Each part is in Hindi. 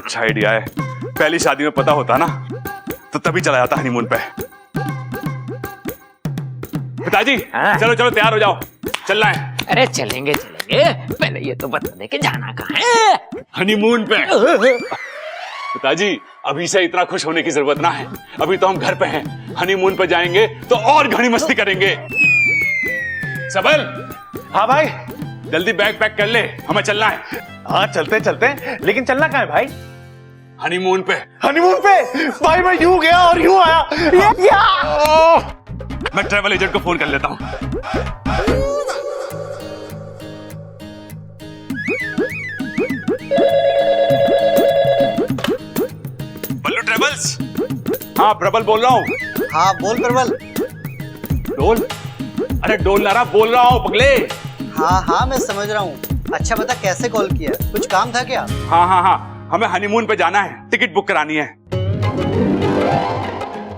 अच्छा आइडिया है। पहली शादी में पता होता ना तो तभी चला जाता हनीमून पे। पिताजी चलो चलो तैयार हो जाओ, चलना है। अरे चलेंगे चलेंगे, पहले ये तो बता दे कि जाना कहाँ है? हनीमून पे। पिताजी अभी से इतना खुश होने की जरूरत ना है, अभी तो हम घर पे हैं। हनीमून पे जाएंगे तो और घनी मस्ती करेंगे। सबल। हाँ भाई। जल्दी बैग पैक कर ले, हमें चलना है। हाँ चलते चलते, लेकिन चलना कहाँ है भाई? हनीमून पे। हनीमून पे? भाई मैं यूं गया और यूं आया। मैं ट्रैवल एजेंट को फोन कर लेता हूँ। बल्लू ट्रेवल्स। हाँ प्रबल बोल रहा हूँ। हाँ बोल प्रबल। डोल? अरे डोल ना रहा, बोल रहा हूँ पगले। हाँ हाँ मैं समझ रहा हूँ। अच्छा बता कैसे कॉल किया, कुछ काम था क्या? हाँ हाँ हाँ, हमें हनीमून पे जाना है, टिकट बुक करानी है।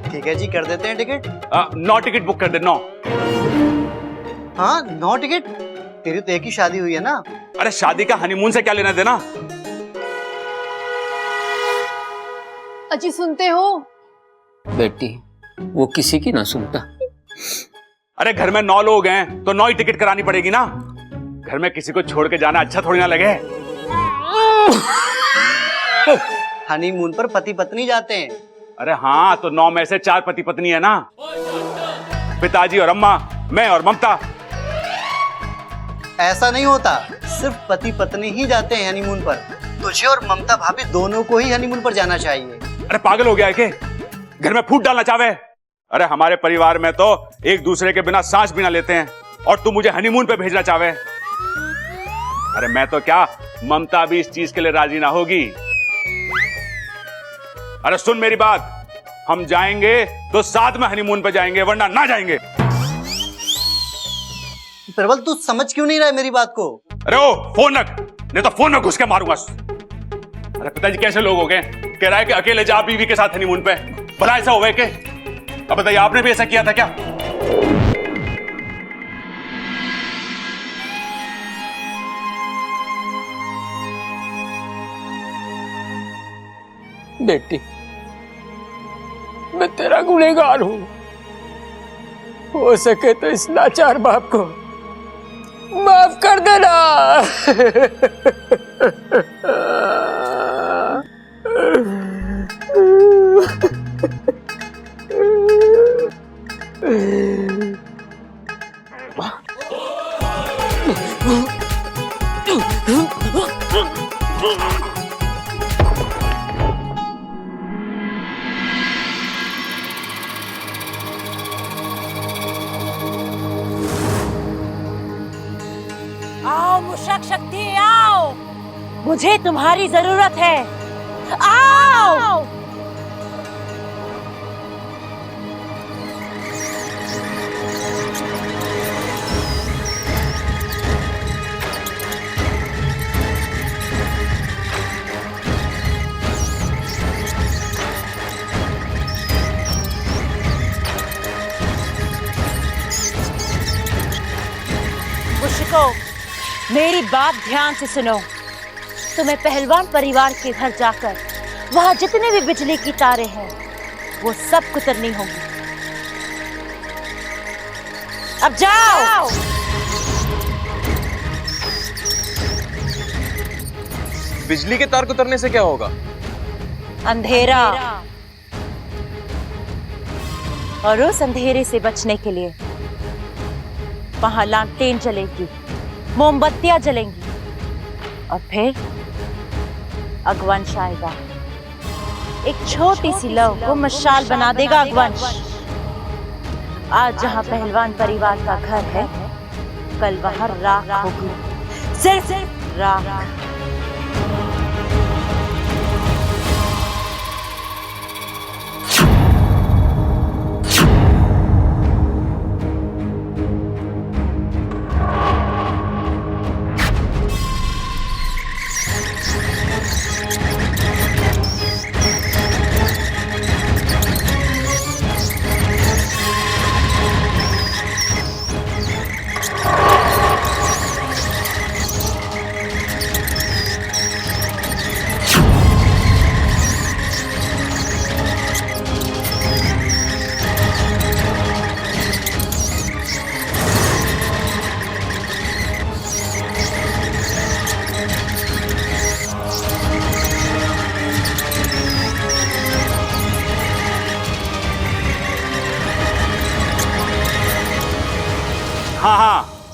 ठीक है जी, कर देते हैं टिकट। 9 टिकट बुक कर दे, 9। हाँ 9 टिकट? तेरी तो एक ही शादी हुई है ना। अरे शादी का हनीमून से क्या लेना देना? अजी सुनते हो? बेटी वो किसी की ना सुनता। अरे घर में 9 लोग हैं तो 9 ही टिकट करानी पड़ेगी ना। घर में किसी को छोड़ के जाना अच्छा थोड़ी ना लगे। हनीमून पर पति पत्नी जाते हैं। अरे हाँ तो 9 में से 4 पति पत्नी है ना, पिताजी और अम्मा, मैं और ममता। ऐसा नहीं होता, सिर्फ पति पत्नी ही जाते हैं हनीमून पर। तुझे और ममता भाभी दोनों को ही हनीमून पर जाना चाहिए। अरे पागल हो गया है के? घर में फूट डालना चाहे? अरे हमारे परिवार में तो एक दूसरे के बिना सांस भी ना लेते हैं, और तू मुझे हनीमून पे भेजना चाहे? अरे मैं तो क्या, ममता भी इस चीज के लिए राजी ना होगी। अरे सुन मेरी बात, हम जाएंगे तो साथ में हनीमून पे जाएंगे, वरना ना जाएंगे। प्रबल तू समझ क्यों नहीं रहा है मेरी बात को? अरे ओ फोन रख, नहीं तो फोन में घुस के मारूंगा। अरे पिताजी कैसे लोग हो गए, कह रहा है कि अकेले जा बीवी के साथ हनीमून पे, भला ऐसा होवे के? अब बताइए आपने भी ऐसा किया था क्या? बेटी मैं तेरा गुनहगार हूं, हो सके तो इस लाचार बाप को माफ कर देना। आओ मुशक शक्ति आओ, मुझे तुम्हारी जरूरत है। आओ मुशको, मेरी बात ध्यान से सुनो। तुम्हें पहलवान परिवार के घर जाकर वहां जितने भी बिजली की तारें हैं वो सब कुतरनी होंगी। अब जाओ। बिजली के तार कुतरने से क्या होगा? अंधेरा, और उस अंधेरे से बचने के लिए वहां लालटेन जलेगी, मोमबत्तियां जलेंगी, और फिर अगवंश आएगा। एक छोटी सी लौ को मशाल बना देगा अगवंश। आज जहां पहलवान परिवार का घर है, कल वहां राख होगी, सिर्फ राख।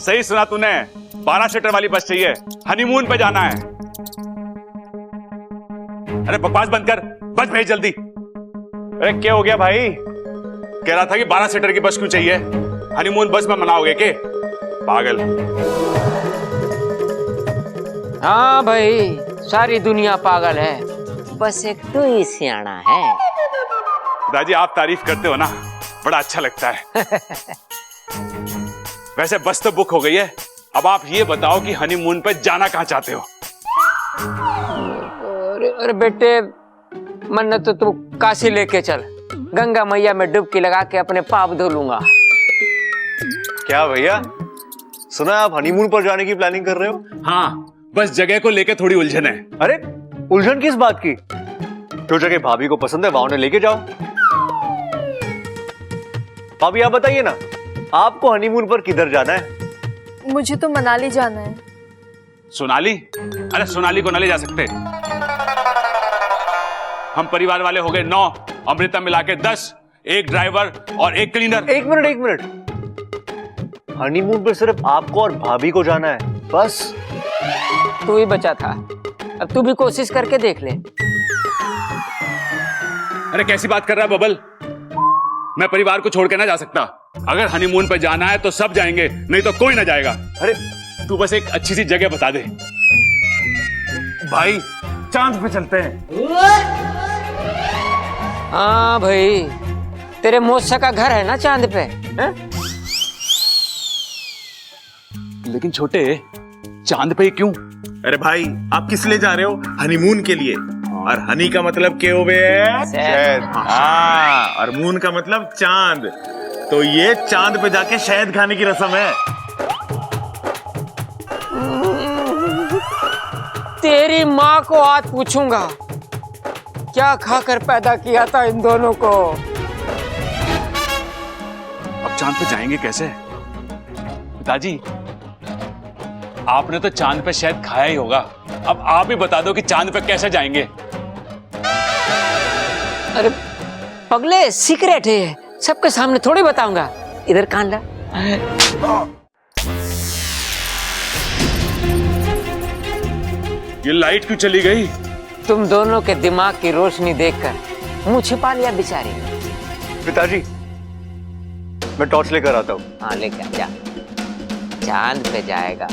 सही सुना तूने, 12 सीटर वाली बस चाहिए, हनीमून पे जाना है। अरे बकवास बंद कर, बस भेज जल्दी। अरे क्या हो गया भाई? कह रहा था कि 12 सीटर की बस क्यों चाहिए, हनीमून बस में मनाओगे के? पागल। हाँ भाई, सारी दुनिया पागल है, बस एक तू ही सियाना है। दादी आप तारीफ करते हो ना, बड़ा अच्छा लगता है। वैसे बस तो बुक हो गई है, अब आप ये बताओ कि हनीमून पे जाना कहाँ चाहते हो? अरे बेटे, मन तो तू काशी लेके चल, गंगा मैया में डुबकी लगा के अपने पाप धो लूंगा। क्या भैया, सुना आप हनीमून पर जाने की प्लानिंग कर रहे हो? हाँ, बस जगह को लेके थोड़ी उलझन है। अरे उलझन किस बात की? जो जगह भाभी को पसंद है वहां उन्हें लेके जाओ। भाभी आप बताइए ना, आपको हनीमून पर किधर जाना है? मुझे तो मनाली जाना है। सोनाली? अरे सोनाली को न ले जा सकते, हम परिवार वाले हो गए 9, अमृता मिला के 10, एक ड्राइवर और एक क्लीनर। एक मिनट, हनीमून पर सिर्फ आपको और भाभी को जाना है, बस? तू ही बचा था, अब तू भी कोशिश करके देख ले। अरे कैसी बात कर रहा है बबल, मैं परिवार को छोड़ के ना जा सकता। अगर हनीमून पे जाना है तो सब जाएंगे, नहीं तो कोई ना जाएगा। अरे तू बस एक अच्छी सी जगह बता दे। भाई चांद पे चलते हैं। हाँ भाई, तेरे मौसा का घर है ना चांद पे, है? लेकिन छोटे, चांद पे क्यों? अरे भाई आप किस लिए जा रहे हो? हनीमून के लिए। और हनी का मतलब क्या हो गया? शहद। हाँ, और मून का मतलब चांद, तो ये चांद पे जाके शहद खाने की रस्म है। तेरी माँ को आज पूछूंगा क्या खाकर पैदा किया था इन दोनों को। अब चांद पे जाएंगे कैसे? पिताजी, आपने तो चांद पे शायद खाया ही होगा, अब आप ही बता दो कि चांद पे कैसे जाएंगे। अरे पगले, सीक्रेट है, सबके सामने थोड़ी बताऊंगा। इधर कान ला। ये लाइट क्यों चली गई? तुम दोनों के दिमाग की रोशनी देखकर मुंह छिपा लिया बेचारी। पिताजी, मैं टॉर्च लेकर आता हूँ। हाँ लेकर जा, चांद पे जाएगा।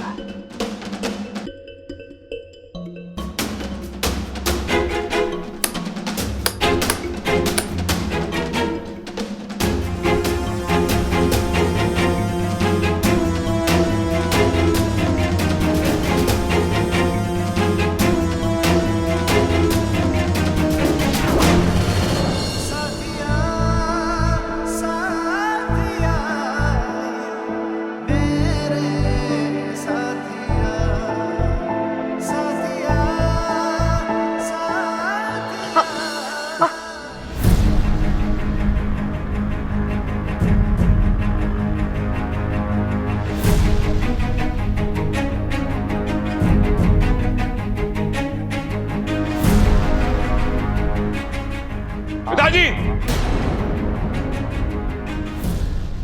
पिताजी!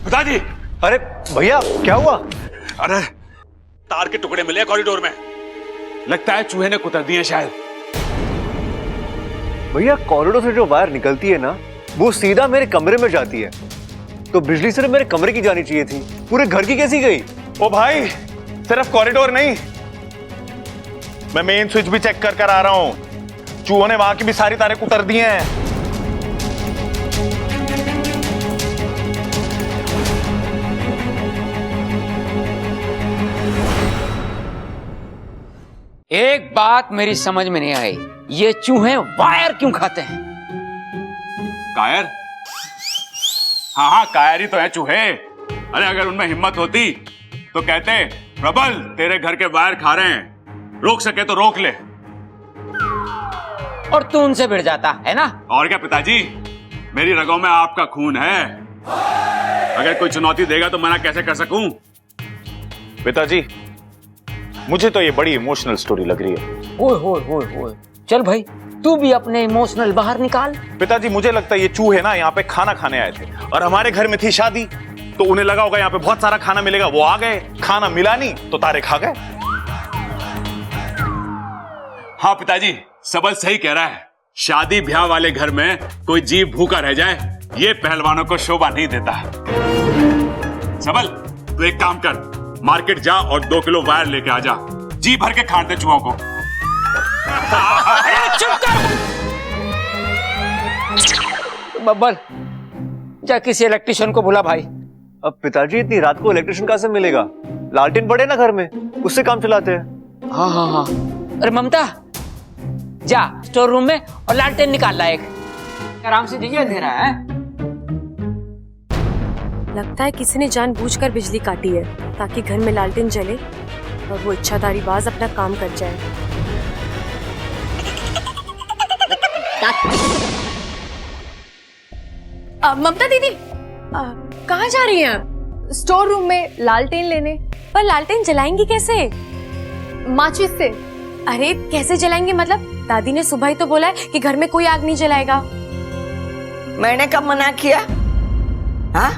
पिताजी! अरे भैया क्या हुआ? अरे तार के टुकड़े मिले कॉरिडोर में, लगता है चूहे ने कुतर दिए शायद। भैया कॉरिडोर से जो वायर निकलती है ना, वो सीधा मेरे कमरे में जाती है, तो बिजली सिर्फ मेरे कमरे की जानी चाहिए थी, पूरे घर की कैसी गई? ओ भाई, सिर्फ कॉरिडोर नहीं, मैं मेन स्विच भी चेक कर आ रहा हूँ, चूहों ने वहां की भी सारी तारें कुतर दी हैं। एक बात मेरी समझ में नहीं आई, ये चूहे वायर क्यों खाते हैं? कायर? हाँ हाँ, कायर ही तो है चूहे। अरे अगर उनमें हिम्मत होती तो कहते, प्रबल तेरे घर के वायर खा रहे हैं, रोक सके तो रोक ले। और तू उनसे भिड़ जाता है ना? और क्या पिताजी, मेरी रगों में आपका खून है, अगर कोई चुनौती देगा तो मना कैसे कर सकूं? पिताजी, मुझे तो ये बड़ी इमोशनल स्टोरी लग रही है। ओए, चल भाई, तू भी अपने इमोशनल बाहर निकाल। पिताजी मुझे लगता है ये चूहे ना यहाँ पे खाना खाने आए थे और हमारे घर में थी शादी, तो उन्हें लगा होगा यहाँ पे बहुत सारा खाना मिलेगा, वो आ गए। खाना मिला नहीं तो तारे खा गए। हाँ पिताजी, सबल सही कह रहा है। शादी ब्याह वाले घर में कोई जीव भूखा रह जाए, ये पहलवानों को शोभा नहीं देता। सबल, तू एक काम कर, मार्केट जा और 2 किलो वायर लेके आ जा। जी भर के खाट दे चूहों को। चुप कर बब्बर, जा किसी इलेक्ट्रिशियन को बुला भाई। अब पिताजी इतनी रात को इलेक्ट्रिशियन कहां से मिलेगा? लालटेन पड़े ना घर में, उससे काम चलाते हैं। हाँ हाँ हाँ। अरे ममता, जा स्टोर रूम में और लालटेन निकाल ला एक। आराम से दीजिए, अंधेरा है। लगता है किसी ने जानबूझकर बिजली काटी है ताकि घर में लालटेन जले और वो इच्छाधारी बाज अपना काम कर जाए। ममता दीदी, कहाँ जा रही हैं आप? स्टोर रूम में लालटेन लेने। पर लालटेन जलाएंगी कैसे? माचिस से। अरे कैसे जलाएंगे? मतलब दादी ने सुबह ही तो बोला है कि घर में कोई आग नहीं जलाएगा। मैंने कब मना किया? हाँ?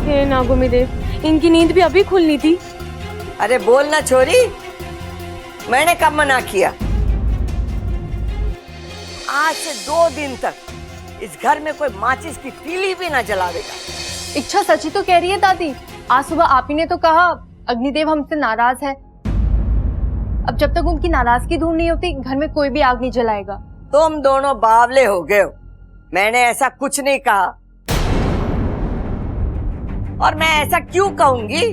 हे नागोमी देव, इनकी नींद भी अभी खुलनी थी। अरे बोल ना छोरी, मैंने कब मना किया? आज से 2 दिन तक इस घर में कोई माचिस की तीली भी ना जलावेगा। इच्छा सची तो कह रही है दादी। आज सुबह आप ही ने तो कहा अग्निदेव हमसे नाराज है। अब जब तक उनकी नाराजगी दूर नहीं होती, घर में कोई भी आग नहीं जलाएगा। तुम दोनों बावले हो गए हो। मैंने ऐसा कुछ नहीं कहा। और मैं ऐसा क्यों कहूंगी?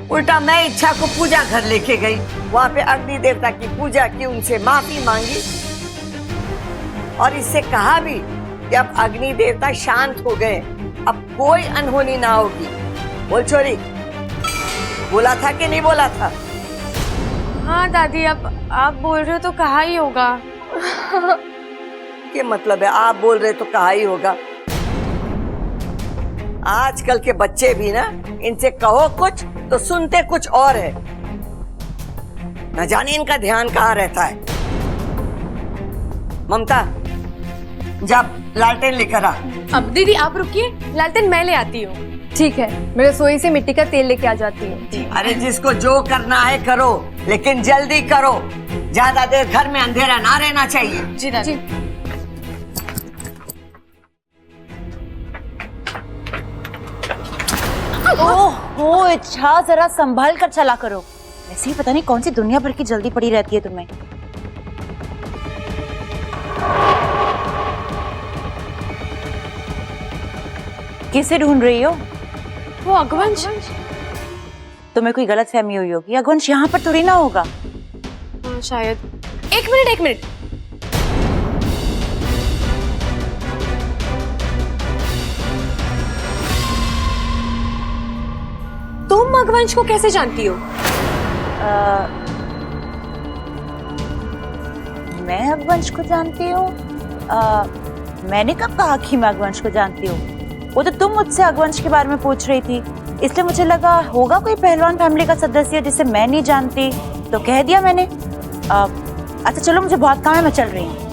उल्टा मैं इच्छा को पूजा घर लेके गई, वहाँ पे अग्नि देवता की पूजा की, उनसे माफी मांगी और इससे कहा भी कि अब अग्नि देवता शांत हो गए, अब कोई अनहोनी ना होगी। बोल छोरी, बोला था कि नहीं बोला था? हाँ दादी, अब आप बोल रहे हो तो कहा ही होगा। क्या मतलब है आप बोल रहे तो कहा ही होगा? आजकल के बच्चे भी ना, इनसे कहो कुछ तो सुनते कुछ और है। न जाने इनका ध्यान कहाँ रहता है। ममता, जब लालटेन लेकर आ। अब दीदी आप रुकिए, लालटेन मैं ले आती हूँ। ठीक है, मैं रसोई से मिट्टी का तेल लेके आ जाती हूँ। अरे जिसको जो करना है करो, लेकिन जल्दी करो। ज्यादा देर घर में अंधेरा ना रहना चाहिए। जी दादी। ओहो इच्छा, जरा संभाल कर चला करो। ऐसे ही पता नहीं कौन सी दुनिया भर की जल्दी पड़ी रहती है तुम्हें। किसे ढूंढ रही हो? वो अगवंश। तुम्हें कोई गलतफहमी हुई होगी, अगवंश यहाँ पर थोड़ी ना होगा। हाँ, शायद। एक मिनट। तुम अगवंश को कैसे जानती हो? मैं अगवंश को जानती हूँ? मैंने कब कहा कि मैं अगवंश को जानती हूँ? वो तो तुम मुझसे अगवंश के बारे में पूछ रही थी, इसलिए मुझे लगा होगा कोई पहलवान फैमिली का सदस्य जिसे मैं नहीं जानती, तो कह दिया मैंने। अच्छा चलो, मुझे बहुत काम है, मैं चल रही हूँ।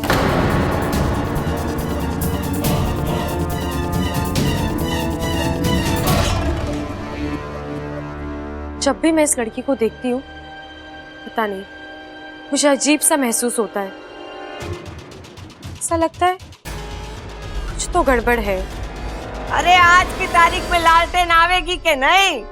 जब भी मैं इस लड़की को देखती हूँ, पता नहीं मुझे अजीब सा महसूस होता है। ऐसा लगता है कुछ तो गड़बड़ है। अरे आज की तारीख में लालटेन आवेगी कि नहीं?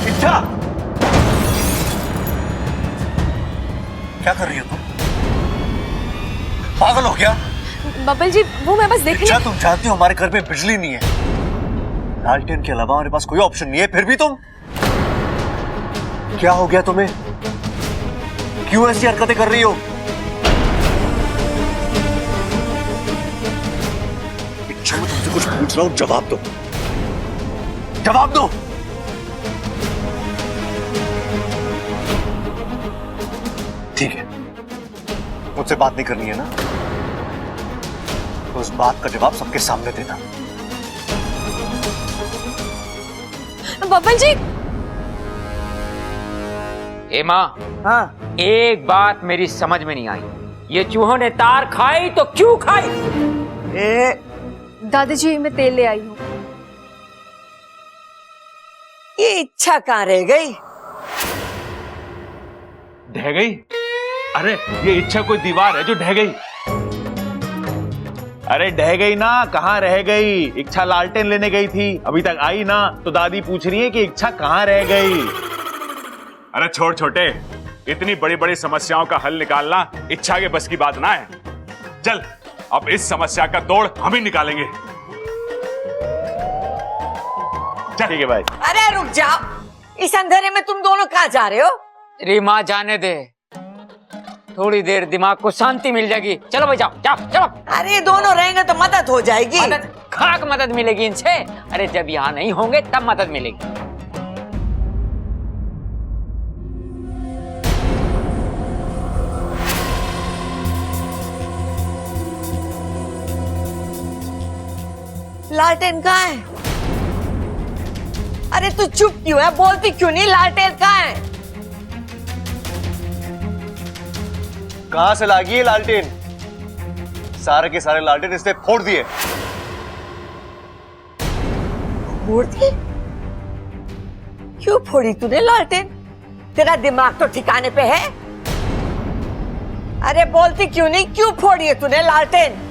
इच्छा, क्या कर रही हो तुम? पागल हो क्या? बबल जी, वो मैं बस देखने। इच्छा, तुम जानती हो हमारे घर में बिजली नहीं है, लालटेन के अलावा हमारे पास कोई ऑप्शन नहीं है, फिर भी तुम। क्या हो गया तुम्हें? क्यों ऐसी हरकतें कर रही हो? इच्छा, मैं तुमसे कुछ पूछ रहा हूं, जवाब दो, जवाब दो। ठीक है, मुझसे बात नहीं करनी है ना, तो उस बात का जवाब सबके सामने देना। बब्बन जी। ए माँ, हाँ, एक बात मेरी समझ में नहीं आई, ये चूहों ने तार खाई तो क्यों खाई? ए, दादाजी मैं तेल ले आई हूँ। ये इच्छा कहाँ रह गई? ढह गई? अरे ये इच्छा कोई दीवार है जो ढह गई? अरे ढह गई ना, कहाँ रह गई? इच्छा लालटेन लेने गई थी, अभी तक आई ना, तो दादी पूछ रही है कि इच्छा कहाँ रह गई। अरे छोड़ छोटे, इतनी बड़ी बड़ी समस्याओं का हल निकालना इच्छा के बस की बात ना है। चल अब इस समस्या का तोड़ हम ही निकालेंगे। ठीक है भाई। अरे रुक जाओ, इस अंधेरे में तुम दोनों कहाँ जा रहे हो? अरे माँ जाने दे, थोड़ी देर दिमाग को शांति मिल जाएगी। चलो भाई जाओ जाओ चलो। अरे दोनों रहेंगे तो मदद हो जाएगी। मदद खाक मदद मिलेगी इनसे? अरे जब यहाँ नहीं होंगे तब मदद मिलेगी। लालटेन कहाँ है? अरे तू चुप क्यों है? बोलती क्यों नहीं? लालटेन कहाँ है? कहां से लागी है लालटेन? सारे के सारे लालटेन इसने फोड़ दिए। फोड़ दी? क्यों फोड़ी तूने लालटेन? तेरा दिमाग तो ठिकाने पे है? अरे बोलती क्यों नहीं? क्यों फोड़ी है तूने लालटेन?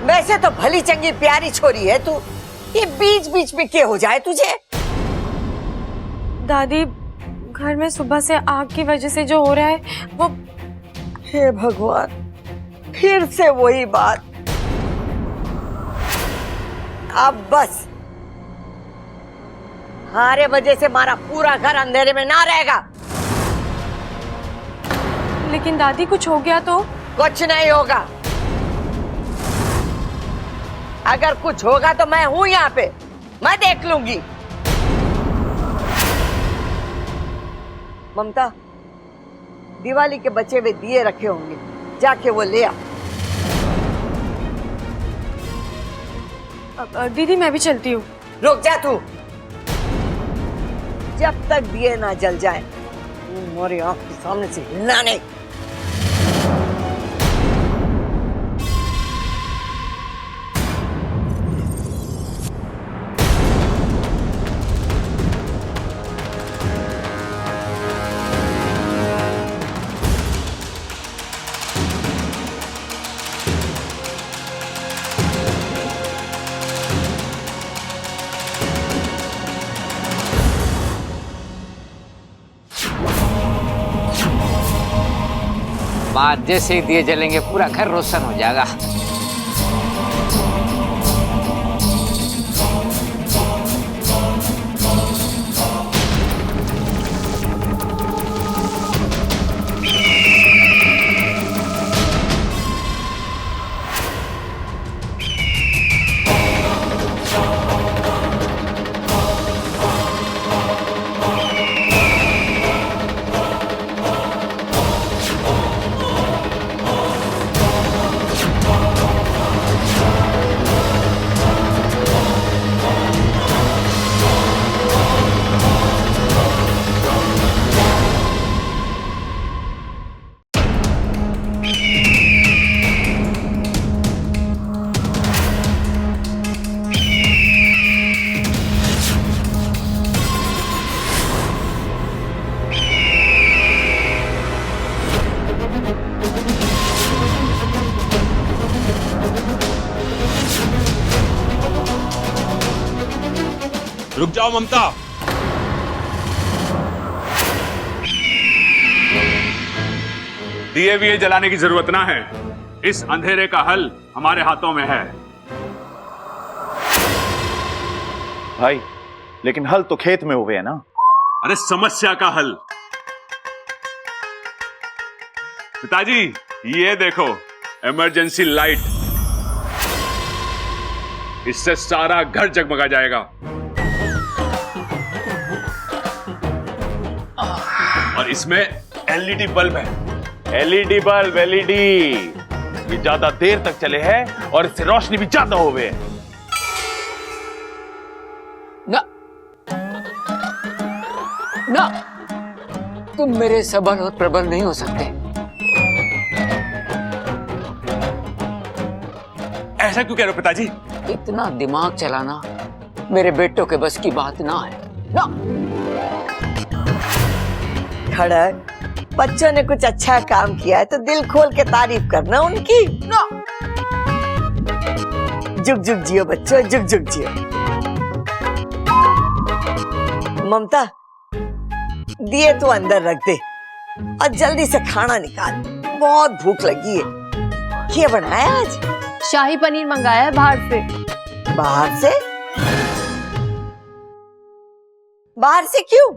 वैसे तो भली चंगी प्यारी छोरी है तू, ये बीच बीच में क्या हो जाए तुझे? दादी, घर में सुबह से आग की वजह से जो हो रहा है वो। हे भगवान, फिर से वही बात। अब बस हमारे वजह से हमारा पूरा घर अंधेरे में ना रहेगा। लेकिन दादी कुछ हो गया तो? कुछ नहीं होगा। अगर कुछ होगा तो मैं हूं यहाँ पे, मैं देख लूंगी। ममता, दिवाली के बचे हुए दिए रखे होंगे, जाके वो ले आ। दीदी मैं भी चलती हूँ। रुक जा तू, जब तक दिए ना जल जाए तुम्हारी आंख के सामने से हिलना नहीं। बात जैसे ही दिए जलेंगे पूरा घर रोशन हो जाएगा। रुक जाओ ममता। दिए विए जलाने की जरूरत ना है, इस अंधेरे का हल हमारे हाथों में है। भाई लेकिन हल तो खेत में हुए है ना। अरे समस्या का हल। पिताजी ये देखो, इमरजेंसी लाइट, इससे सारा घर जगमगा जाएगा। और इसमें एलईडी बल्ब है। एलईडी बल्ब, एलईडी, ये ज्यादा देर तक चले हैं और इससे रोशनी भी ज्यादा हो गए। ना ना, तुम मेरे सबल और प्रबल नहीं हो सकते। ऐसा क्यों कह रहे हो पिताजी? इतना दिमाग चलाना मेरे बेटों के बस की बात ना है ना। खड़क, बच्चों ने कुछ अच्छा काम किया है तो दिल खोल के तारीफ करना उनकी ना। जुग जुग जियो बच्चों, जुग जुग जियो। ममता, दिए तो अंदर रख दे और जल्दी से खाना निकाल, बहुत भूख लगी है। क्या बनाया आज? शाही पनीर मंगाया है बाहर से। बाहर से? बाहर से क्यों?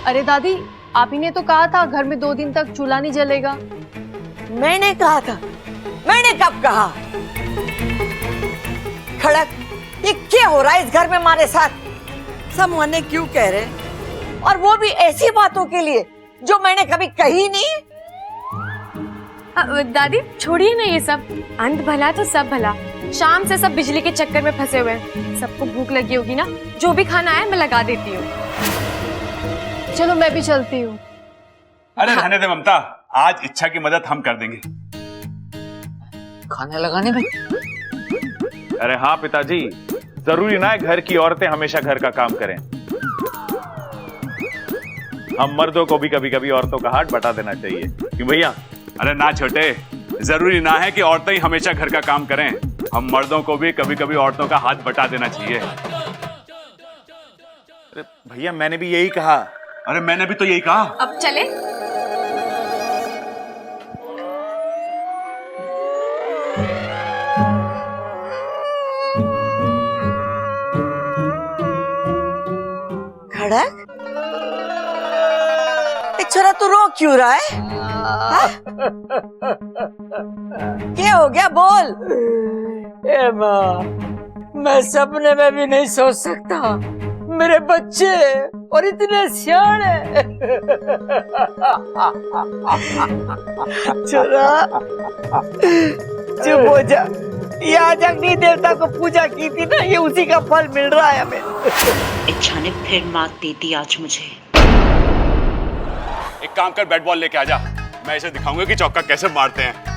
अरे दादी, आप ही ने तो कहा था घर में 2 दिन तक चूल्हा नहीं जलेगा। मैंने कहा था? मैंने कब कहा? खड़क, ये क्या हो रहा है इस घर में हमारे साथ? सब मने क्यों कह रहे हैं? और वो भी ऐसी बातों के लिए जो मैंने कभी कही नहीं। दादी छोड़िए ना ये सब, अंत भला तो सब भला। शाम से सब बिजली के चक्कर में फंसे हुए हैं। सबको भूख लगी होगी ना, जो भी खाना है मैं लगा देती हूँ। चलो मैं भी चलती हूँ। अरे रहने दे ममता, आज इच्छा की मदद हम कर देंगे। खाना लगाने में? अरे हाँ पिताजी, जरूरी ना है घर की औरतें हमेशा घर का काम करें। हम मर्दों को भी कभी कभी औरतों का हाथ बटा देना चाहिए, क्यों भैया? अरे ना छोटे, जरूरी ना है कि औरतें ही हमेशा घर का काम करें। हम मर्दों को भी कभी कभी औरतों का हाथ बटा देना चाहिए। अरे भैया, मैंने भी यही कहा। अरे मैंने भी तो यही कहा। अब चले? खड़क, छोरा तू रो क्यों रहा है? क्या हो गया, बोल। ए माँ, मैं सपने में भी नहीं सोच सकता मेरे बच्चे और इतने सियाने। छोरा चुप हो जा, ये आज अग्नि देवता को पूजा की थी ना, ये उसी का फल मिल रहा है हमें। इच्छा ने फिर मात दे दी आज मुझे। एक काम कर, बैट बॉल लेके आजा, मैं इसे दिखाऊंगा कि चौका कैसे मारते हैं।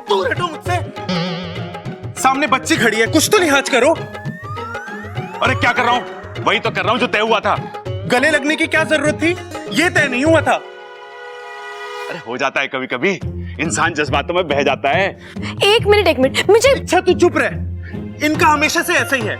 दूर हटो मुझसे, सामने बच्ची खड़ी है, कुछ तो लिहाज करो। अरे क्या कर रहा हूँ? वही तो कर रहा हूँ जो तय हुआ था। गले लगने की क्या जरूरत थी? ये तय नहीं हुआ था। अरे हो जाता है कभी कभी, इंसान जज्बातों में बह जाता है। एक मिनट मुझे। अच्छा तू चुप रह, इनका हमेशा से ऐसा ही है,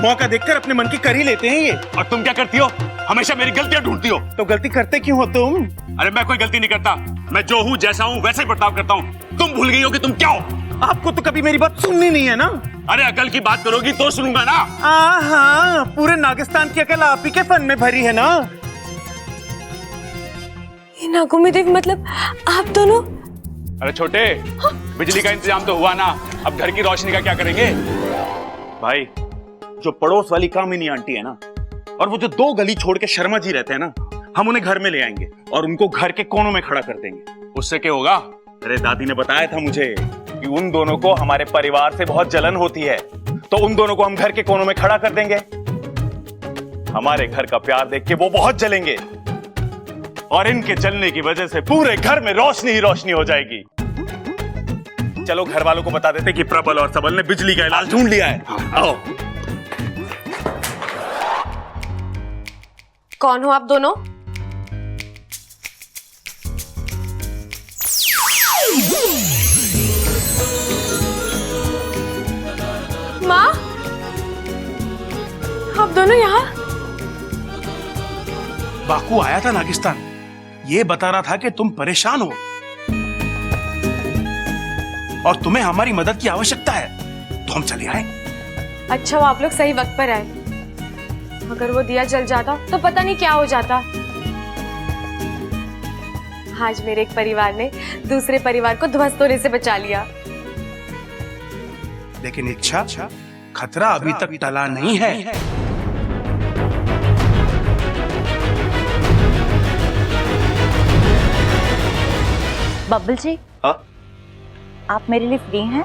मौका देखकर अपने मन की कर ही लेते हैं ये। और तुम क्या करती हो? हमेशा मेरी गलतियां ढूंढती हो। तो गलती करते क्यों हो तुम? अरे मैं कोई गलती नहीं करता, मैं जो हूँ जैसा हूँ वैसे ही बर्ताव करता हूँ। तुम भूल गई हो कि तुम क्या हो। आपको तो कभी मेरी बात सुननी नहीं है ना। अरे अकल की बात करोगी तो सुनूंगा ना। हाँ, पूरे नागिस्तान की अकल आप ही के फन में भरी है ना। ये नागुमी देवी मतलब आप दोनों? अरे छोटे, बिजली का इंतजाम तो हुआ ना, अब घर की रोशनी का क्या करेंगे? भाई, जो पड़ोस वाली कामिनी आंटी है ना, और वो जो 2 गली छोड़ के शर्मा जी रहते हैं ना, हम उन्हें घर में ले आएंगे और उनको घर के कोनों में खड़ा कर देंगे। उससे क्या होगा? अरे दादी ने बताया था मुझे कि उन दोनों को हमारे परिवार से बहुत जलन होती है, तो उन दोनों को हम घर के कोनों में खड़ा कर देंगे। हमारे घर का प्यार देख के वो बहुत जलेंगे और इनके जलने की वजह से पूरे घर में रोशनी ही रोशनी हो जाएगी। चलो घर वालों को बता देते कि प्रबल और सबल ने बिजली का इलाज ढूंढ लिया है। आओ। कौन हो आप दोनों? माँ, आप दोनों यहाँ? बाकू आया था नागिस्तान, ये बता रहा था कि तुम परेशान हो और तुम्हें हमारी मदद की आवश्यकता है, तो हम चले आए। अच्छा, वो आप लोग सही वक्त पर आए। अगर वो दिया जल जाता तो पता नहीं क्या हो जाता। आज मेरे एक परिवार ने दूसरे परिवार को ध्वस्त होने से बचा लिया। लेकिन इच्छा, खतरा अभी तक टला नहीं है। बब्बल जी, हाँ? आप मेरे लिए फ्री हैं?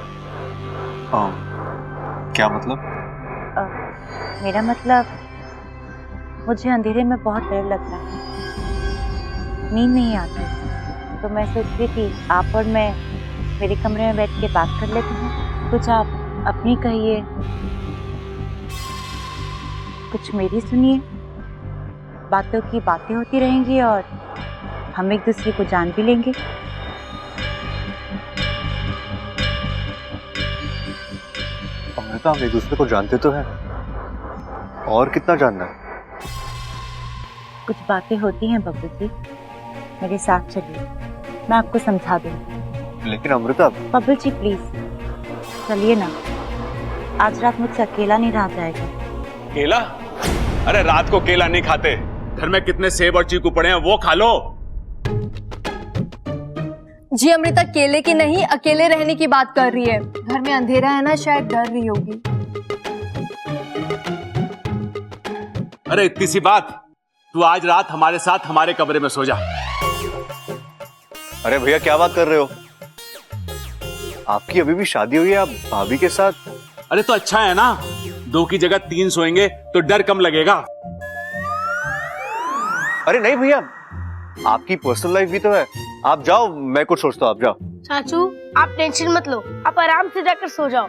क्या मतलब? मेरा मतलब, मुझे अंधेरे में बहुत डर लग रहा है, नींद नहीं आती, तो मैं सोच रही थी आप और मैं मेरे कमरे में बैठ के बात कर लेते हैं। कुछ आप अपनी कहिए, कुछ मेरी सुनिए। बातों की बातें होती रहेंगी और हम एक दूसरे को जान भी लेंगे। अमृता, हम एक दूसरे को जानते तो हैं, और कितना जानना है? कुछ बातें होती हैं बब्बू जी, मेरे साथ चलिए, मैं आपको समझा दूँ। लेकिन अमृता। बब्बू जी प्लीज चलिए ना, आज रात मुझसे अकेला नहीं रहा जाएगा। केला? अरे रात को केला नहीं खाते, घर में कितने सेब और चीकू पड़े हैं, वो खा लो। जी अमृता केले की नहीं, अकेले रहने की बात कर रही है। घर में अंधेरा है ना, शायद डर रही होगी। अरे इतनी सी बात, तू आज रात हमारे साथ हमारे कमरे में सो जा। अरे भैया क्या बात कर रहे हो? आपकी अभी भी शादी हुई है, आप भाभी के साथ? अरे तो अच्छा है ना, 2 की जगह 3 सोएंगे तो डर कम लगेगा। अरे नहीं भैया, आपकी पर्सनल लाइफ भी तो है। आप जाओ, मैं कुछ सोचता हूँ, आप जाओ। चाचू आप टेंशन मत लो, आप आराम से जाकर सो जाओ।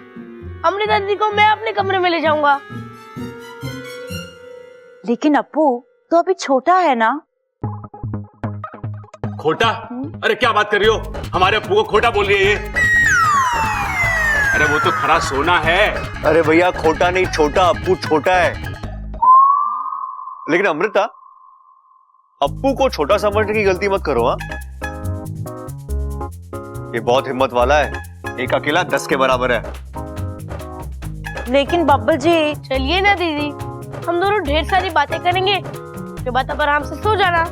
अमृता दीदी को मैं अपने कमरे में ले जाऊंगा। लेकिन अप्पू तो अभी छोटा है ना। खोटा? अरे क्या बात कर रही हो, हमारे अप्पू को खोटा बोल रही है ये? अरे वो तो खरा सोना है। अरे भैया खोटा नहीं, छोटा, अप्पू छोटा है। लेकिन अमृता, अप्पू को छोटा समझने की गलती मत करो। हाँ, ये बहुत हिम्मत वाला है, एक अकेला 10 के बराबर है। लेकिन बब्बल जी। चलिए ना दीदी, हम दोनों ढेर सारी बातें करेंगे, उसके बाद आप आराम से सो जाना।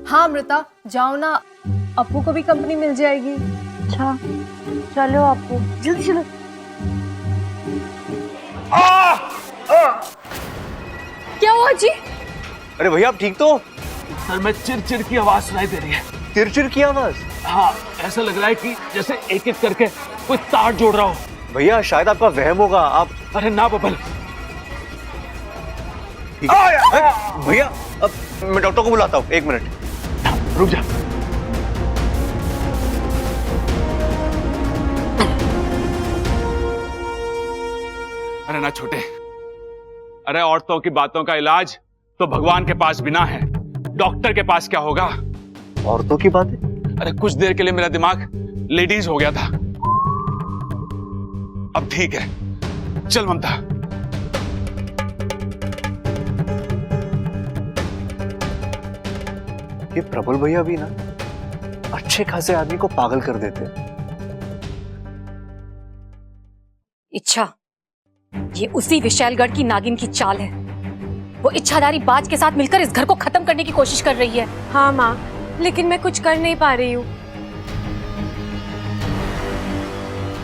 हाँ अमृता जाओ ना, अप्पू को भी कंपनी मिल जाएगी। अच्छा चलो अप्पू, जल्दी चलो। क्या हुआ जी? अरे भैया आप ठीक तो? सर में चिरचिर की आवाज सुनाई दे रही है। चिरचिर की आवाज? हाँ, ऐसा लग रहा है कि जैसे एक एक करके कोई तार जोड़ रहा हो। भैया शायद आपका वहम होगा। आप अरे ना बबल। भैया अब मैं डॉक्टर को बुलाता हूँ, 1 मिनट रुक जा। अरे ना छोटे, अरे औरतों की बातों का इलाज तो भगवान के पास बिना है, डॉक्टर के पास क्या होगा? औरतों की बातें? अरे कुछ देर के लिए मेरा दिमाग लेडीज हो गया था, अब ठीक है। चल ममता। ये प्रबल भैया भी ना अच्छे खासे आदमी को पागल कर देते। इच्छा, ये उसी विशालगढ़ की नागिन की चाल है। वो इच्छाधारी बाज के साथ मिलकर इस घर को खत्म करने की कोशिश कर रही है। हाँ माँ, लेकिन मैं कुछ कर नहीं पा रही हूँ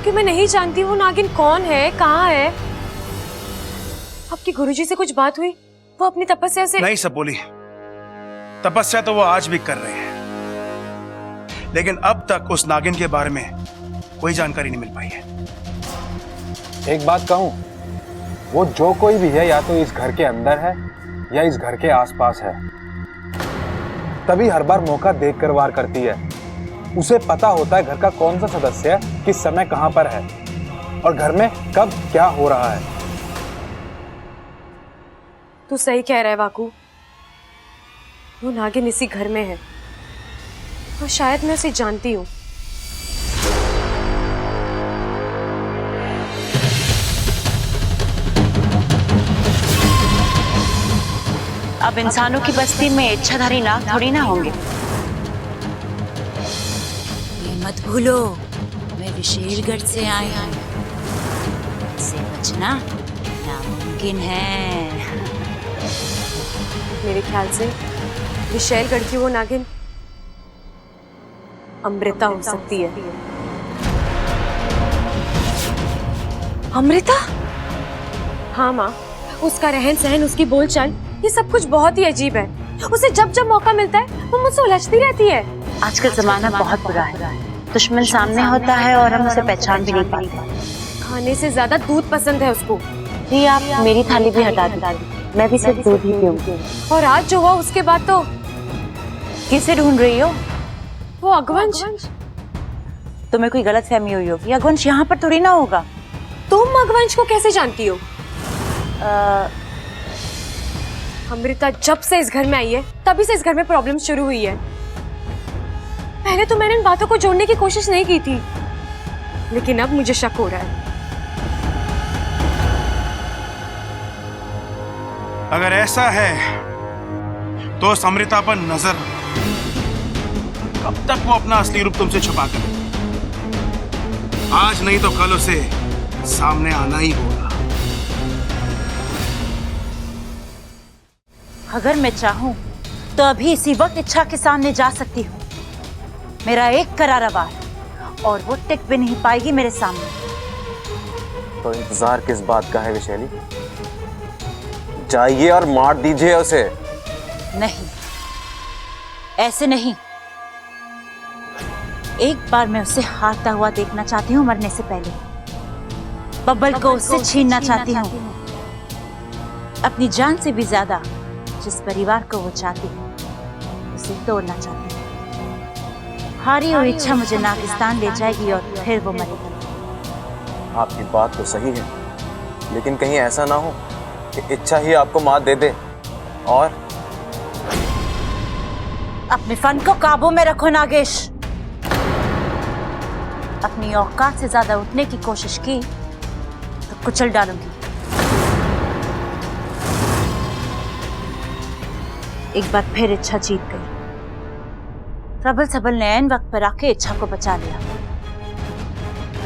कि मैं नहीं जानती वो नागिन कौन है, कहाँ है। आपके गुरुजी से कुछ बात हुई? वो अपनी तपस्या से नहीं सब बोली, तपस्या तो वो आज भी कर रहे हैं, लेकिन अब तक उस नागिन के बारे में कोई जानकारी नहीं मिल पाई है। एक बात कहूं, वो जो कोई भी है या तो इस घर के अंदर है या इस घर के आसपास है, तभी हर बार मौका देखकर वार करती है। उसे पता होता है घर का कौन सा सदस्य किस समय कहां पर है और घर में कब क्या हो रहा है। तू सही कह रहा है वाकू, वो नागिन इसी घर में है और शायद मैं उसे जानती हूँ। अब इंसानों की बस्ती में इच्छाधारी नाग थोड़ी ना होंगे। ये मत भूलो, मैं विशेषगढ़ से आई हूँ, इससे बचना नामुमकिन है। मेरे ख्याल से विशैलगढ़ की वो नागिन अमृता हो सकती है। अमृता? हाँ माँ, उसका रहन सहन, उसकी बोलचाल, ये सब कुछ बहुत ही अजीब है। उसे जब जब मौका मिलता है वो मुझसे उलझती रहती है। आजकल जमाना बहुत बुरा है, दुश्मन सामने होता है और हम उसे पहचान भी नहीं पाते। खाने से ज्यादा दूध पसंद है उसको। जी आप मेरी थाली भी हटा दी, मैं भी सिर्फ दूध ही पीऊंगी। और आज जो हुआ उसके बाद तो। किसे ढूंढ रही हो? वो अगवंश। तुम्हें कोई गलत फहमी हुई होगी, अगवंश यहाँ पर थोड़ी ना होगा। तुम अगवंश को कैसे जानती हो? अमृता जब से इस घर में आई है तभी से इस घर में प्रॉब्लम शुरू हुई है। पहले तो मैंने इन बातों को जोड़ने की कोशिश नहीं की थी, लेकिन अब मुझे शक हो रहा है। अगर ऐसा है तो उस अमृता पर नजर रखो। कब तक वो अपना असली रूप तुमसे छुपा कर? आज नहीं तो कल उसे सामने आना ही होगा। अगर मैं चाहूं तो अभी इसी वक्त इच्छा के सामने जा सकती हूँ। मेरा एक करारा वार और वो टिक भी नहीं पाएगी मेरे सामने। तो इंतजार किस बात का है विशैली? जाइए और मार दीजिए उसे। नहीं, ऐसे नहीं। एक बार मैं उसे हारता हुआ देखना चाहती हूँ, मरने से पहले। बब्बल को उससे छीनना चाहती हूँ, अपनी जान से भी ज्यादा। जिस परिवार को वो चाहती है उसे तोड़ना चाहती है। हारी हुई इच्छा मुझे नागिस्तान ले जाएगी और फिर वो मरेगी। आपकी बात तो सही है, लेकिन कहीं ऐसा ना हो कि इच्छा ही आपको मात दे दे। और अपने फन को काबू में रखो नागेश। अपनी औकात से ज्यादा उठने की कोशिश की तो कुचल डालूंगी। एक बार फिर इच्छा जीत गई। प्रबल सबल ने ऐन वक्त पर आके इच्छा को बचा लिया,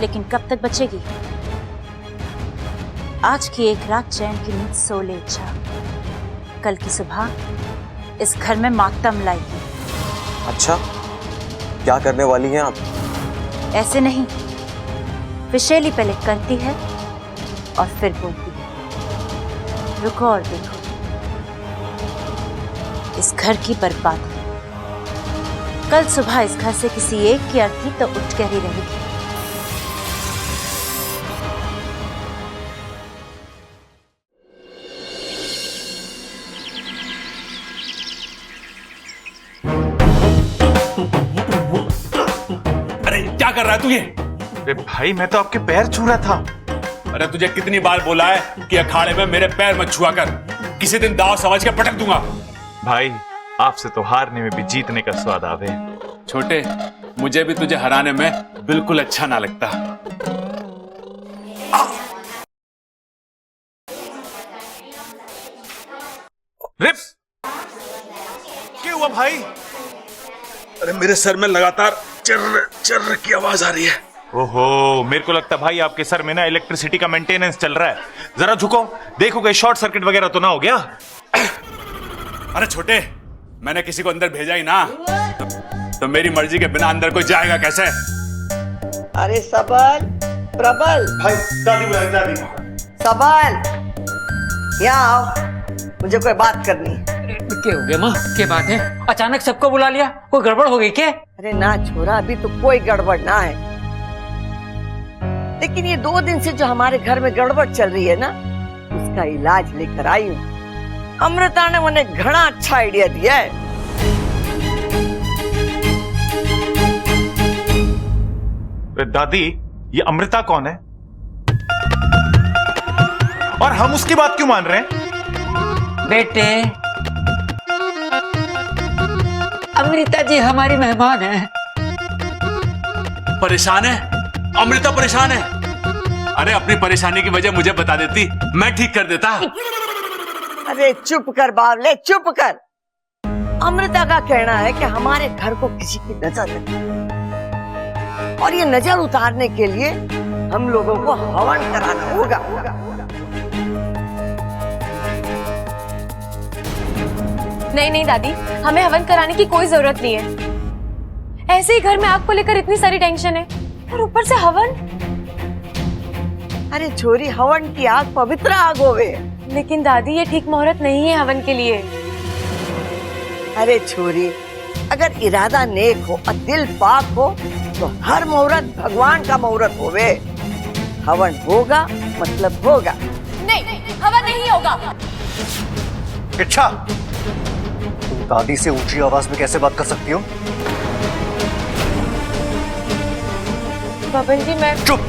लेकिन कब तक बचेगी? आज की एक रात चैन की नींद सो ले इच्छा, कल की सुबह इस घर में मातम लाएगी। अच्छा, क्या करने वाली हैं आप? ऐसे नहीं, विशैली पहले करती है और फिर बोलती है। रुको और देखो इस घर की बर्बादी। कल सुबह इस घर से किसी एक की अर्थी तो उठ कर ही रहेगी। अरे क्या कर रहा है तू ये? अरे भाई मैं तो आपके पैर छू रहा था। अरे तुझे कितनी बार बोला है कि अखाड़े में मेरे पैर मत छुआ कर, किसी दिन दाव समझ के पटक दूंगा। भाई आपसे तो हारने में भी जीतने का स्वाद आवे। छोटे, मुझे भी तुझे हराने में बिल्कुल अच्छा ना लगता। रिप्स, क्या हुआ भाई? अरे मेरे सर में लगातार चर्र चर्र की आवाज आ रही है। ओहो, मेरे को लगता भाई आपके सर में ना इलेक्ट्रिसिटी का मेंटेनेंस चल रहा है। जरा झुको, देखो कहीं शॉर्ट सर्किट वगैरह तो ना हो गया। अरे छोटे, मैंने किसी को अंदर भेजा ही ना, तो मेरी मर्जी के बिना अंदर कोई जाएगा कैसे? अरे सबल, प्रबल, भाई दादी बुला रही, दादी। सबल, यहाँ आओ, मुझे कोई बात करनी है। क्या हो गया माँ? क्या बात है? अचानक सबको बुला लिया, कोई गड़बड़ हो गई क्या? अरे ना छोरा, अभी तो कोई गड़बड़ ना है, लेकिन ये 2 दिन से जो हमारे घर में गड़बड़ चल रही है ना, उसका इलाज लेकर आई हूँ। अमृता ने मुझे घना अच्छा आइडिया दिया है। दादी, ये अमृता कौन है और हम उसकी बात क्यों मान रहे हैं? बेटे, अमृता जी हमारी मेहमान है। परेशान है? अमृता परेशान है? अरे अपनी परेशानी की वजह मुझे बता देती, मैं ठीक कर देता। अरे चुप कर बावले, चुप कर। अमृता का कहना है कि हमारे घर को किसी की नजर लगी, और ये नजर उतारने के लिए हम लोगों को हवन कराना होगा। नहीं नहीं दादी, हमें हवन कराने की कोई जरूरत नहीं है। ऐसे ही घर में आग को लेकर इतनी सारी टेंशन है, और ऊपर से हवन। अरे छोरी, हवन की आग पवित्र आग होवे। लेकिन दादी ये ठीक मुहूर्त नहीं है हवन के लिए। अरे छोरी, अगर इरादा नेक हो और दिल पाक हो तो हर मुहूर्त भगवान का मुहूर्त होवे। हवन होगा मतलब होगा। नहीं, हवन नहीं होगा। इच्छा, तुम दादी से ऊंची आवाज में कैसे बात कर सकती हो? बबन जी, मैं चुप,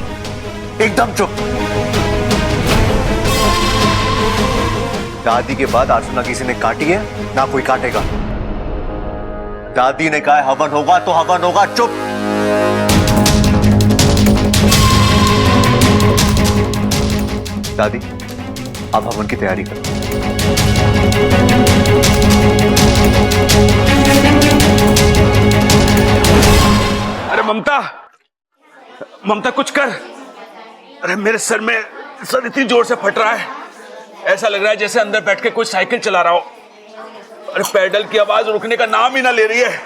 एकदम चुप। दादी के बाद आंसू ना किसी ने काटी है ना कोई काटेगा। दादी ने कहा है हवन होगा तो हवन होगा। चुप। दादी, आप हवन की तैयारी करो। अरे ममता, ममता कुछ कर। अरे मेरे सर इतनी जोर से फट रहा है, ऐसा लग रहा है जैसे अंदर बैठ के कोई साइकिल चला रहा हो। अरे पेडल की आवाज रुकने का नाम ही ना ले रही है।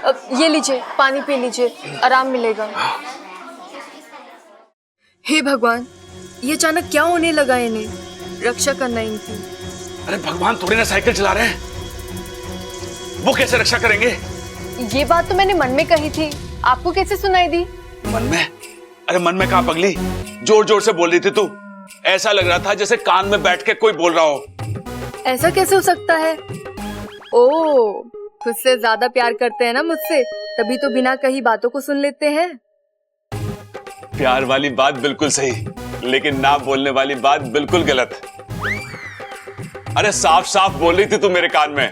अब ये लीजिए, पानी पी लीजिए, आराम मिलेगा। हे भगवान, ये अचानक क्या होने लगा इन्हें? रक्षा करना इनकी। अरे भगवान थोड़ी ना साइकिल चला रहे हैं, वो कैसे रक्षा करेंगे? ये बात तो मैंने मन में कही थी, आपको कैसे सुनाई दी? मन में? अरे मन में कहाँ पगली, जोर जोर से बोल रही थी तू। ऐसा लग रहा था जैसे कान में बैठ के कोई बोल रहा हो। ऐसा कैसे हो सकता है? ओ, खुद से ज्यादा प्यार करते हैं ना मुझसे, तभी तो बिना कही बातों को सुन लेते हैं। प्यार वाली बात बिल्कुल सही, लेकिन ना बोलने वाली बात बिल्कुल गलत। अरे साफ साफ बोल रही थी तू मेरे कान में।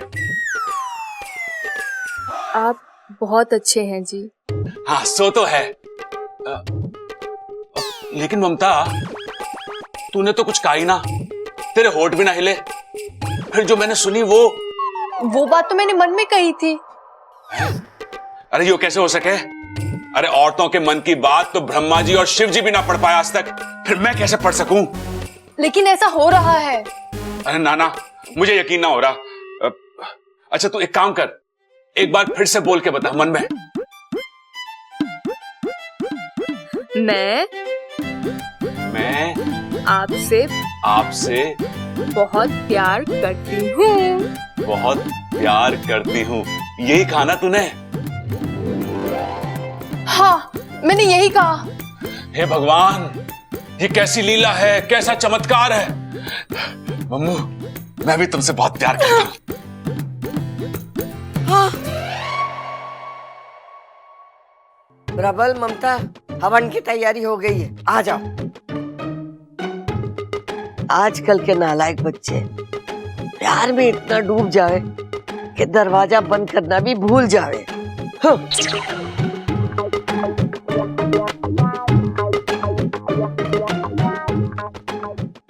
आप बहुत अच्छे हैं जी। हाँ, सो तो है। लेकिन ममता, तूने तो कुछ कहा ही ना, तेरे होठ भी ना हिले। फिर जो मैंने सुनी वो बात तो मैंने मन में कही थी। अरे यो कैसे हो सके? अरे औरतों के मन की बात तो ब्रह्मा जी और शिव जी भी ना पढ़ पाए आज तक, फिर मैं कैसे पढ़ सकूं? लेकिन ऐसा हो रहा है। अरे नाना, मुझे यकीन ना हो रहा। अच्छा तू एक काम कर, एक बार फिर से बोल के बता मन में। मैं आपसे बहुत प्यार करती हूँ। बहुत प्यार करती हूँ, यही कहा ना तूने? हाँ, मैंने यही कहा। हे भगवान, ये कैसी लीला है, कैसा चमत्कार है। मम्मू, मैं भी तुमसे बहुत प्यार करता हूँ। प्रबल, ममता, हवन की तैयारी हो गई है, आ जाओ। आजकल के नालायक बच्चे प्यार में इतना डूब जावे कि दरवाजा बंद करना भी भूल जावे।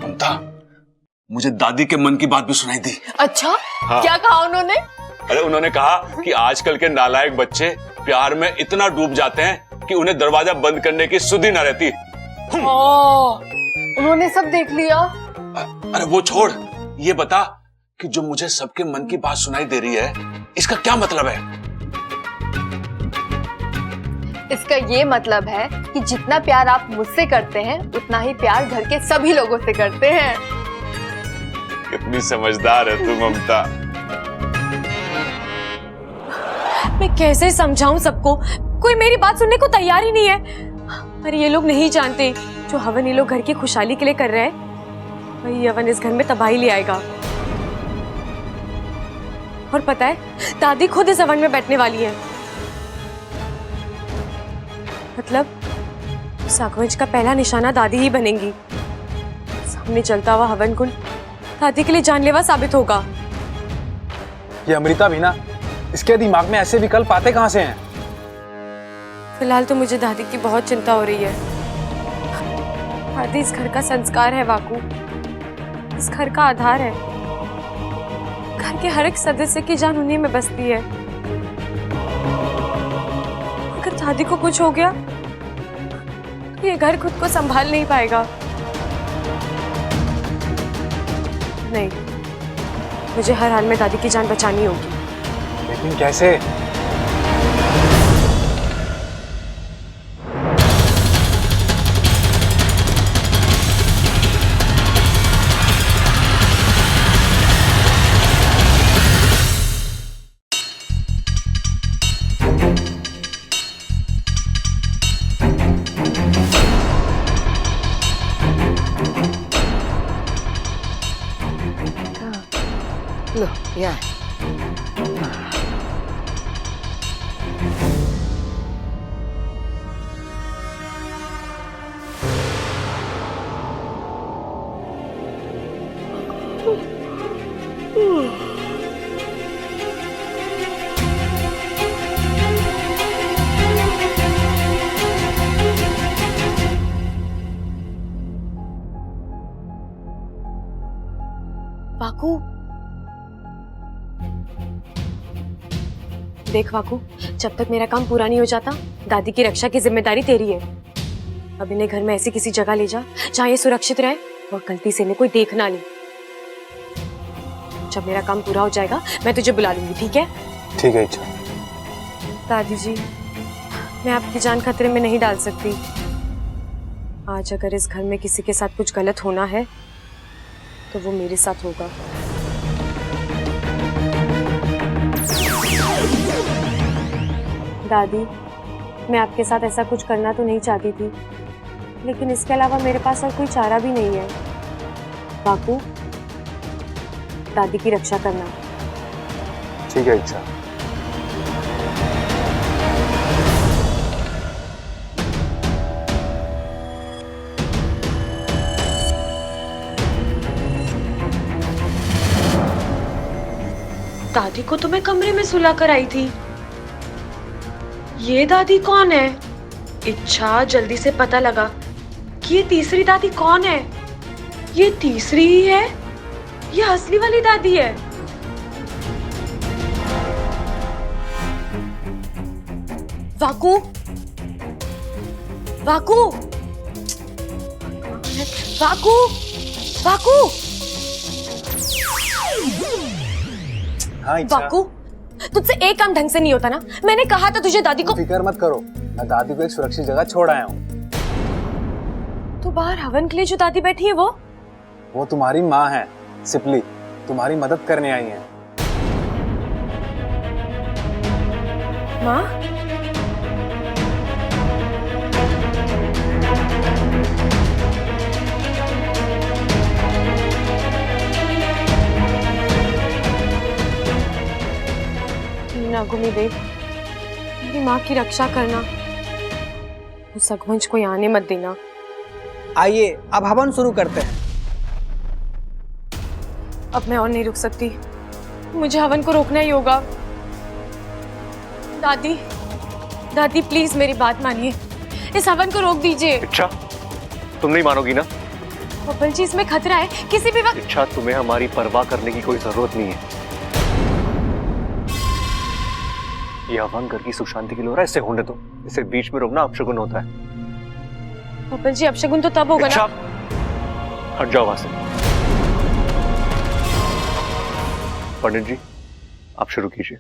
ममता, मुझे दादी के मन की बात भी सुनाई दी। अच्छा, हाँ। क्या कहा उन्होंने? अरे उन्होंने कहा कि आजकल के नालायक बच्चे प्यार में इतना डूब जाते हैं कि उन्हें दरवाजा बंद करने की सुध ही ना रहती। उन्होंने सब देख लिया। अरे वो छोड़, ये बता कि जो मुझे सबके मन की बात सुनाई दे रही है, इसका क्या मतलब है? इसका ये मतलब है कि जितना प्यार आप मुझसे करते हैं, उतना ही प्यार घर के सभी लोगों से करते हैं। कितनी समझदार है तू ममता। मैं कैसे समझाऊं सबको, कोई मेरी बात सुनने को तैयार ही नहीं है। पर ये लोग नहीं जानते, जो हवन ये लोग घर की खुशहाली के लिए कर रहे हैं, वही हवन इस घर में तबाही ले आएगा। और पता है, दादी खुद इस हवन में बैठने वाली है। मतलब सागवंश का पहला निशाना दादी ही बनेंगी। सामने चलता हुआ हवन कुंड दादी के लिए जानलेवा साबित होगा। ये अमृता भी ना, इसके दिमाग में ऐसे विकल्प आते कहां से हैं? फिलहाल तो मुझे दादी की बहुत चिंता हो रही है। दादी इस घर का संस्कार है वाकू, इस घर का आधार है। घर के हर एक सदस्य की जान उन्हीं में बसती है। अगर दादी को कुछ हो गया तो ये घर खुद को संभाल नहीं पाएगा। नहीं, मुझे हर हाल में दादी की जान बचानी होगी। लेकिन कैसे? लो यहाँ वाकू, देख वाकू, जब तक मेरा काम पूरा नहीं हो जाता दादी की रक्षा की जिम्मेदारी तेरी है। अब इन्हें घर में ऐसी किसी जगह ले जा जहाँ ये सुरक्षित रहे और गलती से इन्हें कोई देख ना ले। जब मेरा काम पूरा हो जाएगा मैं तुझे बुला लूंगी, ठीक है? ठीक है इच्छा। दादी जी, मैं आपकी जान खतरे में नहीं डाल सकती। आज अगर इस घर में किसी के साथ कुछ गलत होना है तो वो मेरे साथ होगा। दादी, मैं आपके साथ ऐसा कुछ करना तो नहीं चाहती थी, लेकिन इसके अलावा मेरे पास और कोई चारा भी नहीं है। बापू, दादी की रक्षा करना। ठीक है इच्छा। दादी को तो मैं कमरे में सुला कर आई थी। ये दादी कौन है? इच्छा, जल्दी से पता लगा कि ये तीसरी दादी कौन है। ये तीसरी ही है, ये असली वाली दादी है। वाकू, वाकू, वाकू, वाकू, हाँ इच्छा। वाकू, तुझसे एक काम ढंग से नहीं होता ना। मैंने कहा था तुझे दादी को। फिक्र मत करो, मैं दादी को एक सुरक्षित जगह छोड़ आया हूँ। तो बाहर हवन के लिए जो दादी बैठी है वो तुम्हारी माँ है, सिपली, तुम्हारी मदद करने आई है। माँ? नागुमी देव, मेरी माँ की रक्षा करना, उस अगवंश को यहाँ आने मत देना। आइए अब हवन शुरू करते हैं। अब मैं और नहीं रुक सकती, मुझे हवन को रोकना ही होगा। दादी, दादी प्लीज मेरी बात मानिए, इस हवन को रोक दीजिए। इच्छा, तुम नहीं मानोगी ना? बब्बल जी, इसमें खतरा है, किसी भी वक्त। इच्छा, तुम्हें हमारी परवाह करने की कोई जरूरत नहीं है। ये हवन घर की सुख शांति के लिए हो रहा है, इसे होने दो। इसे बीच में रोकना अपशगुन होता है। बब्बल जी, अपशगुन तो तब होगा ना। हट जाओ वहां से। पंडित जी, आप शुरू कीजिए।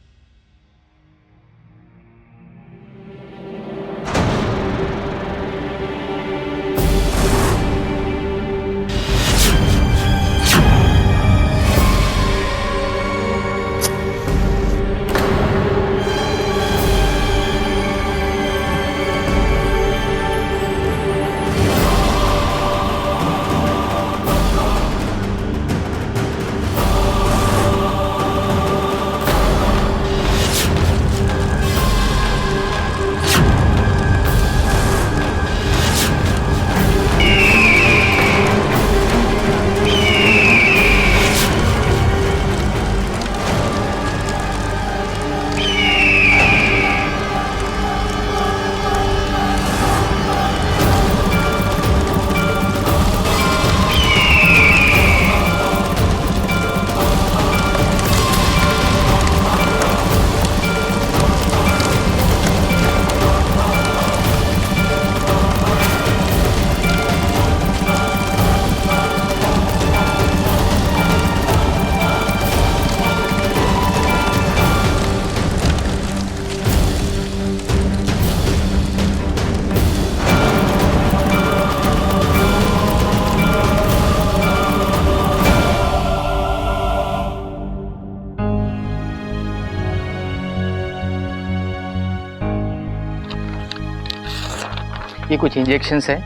ये कुछ इंजेक्शंस है,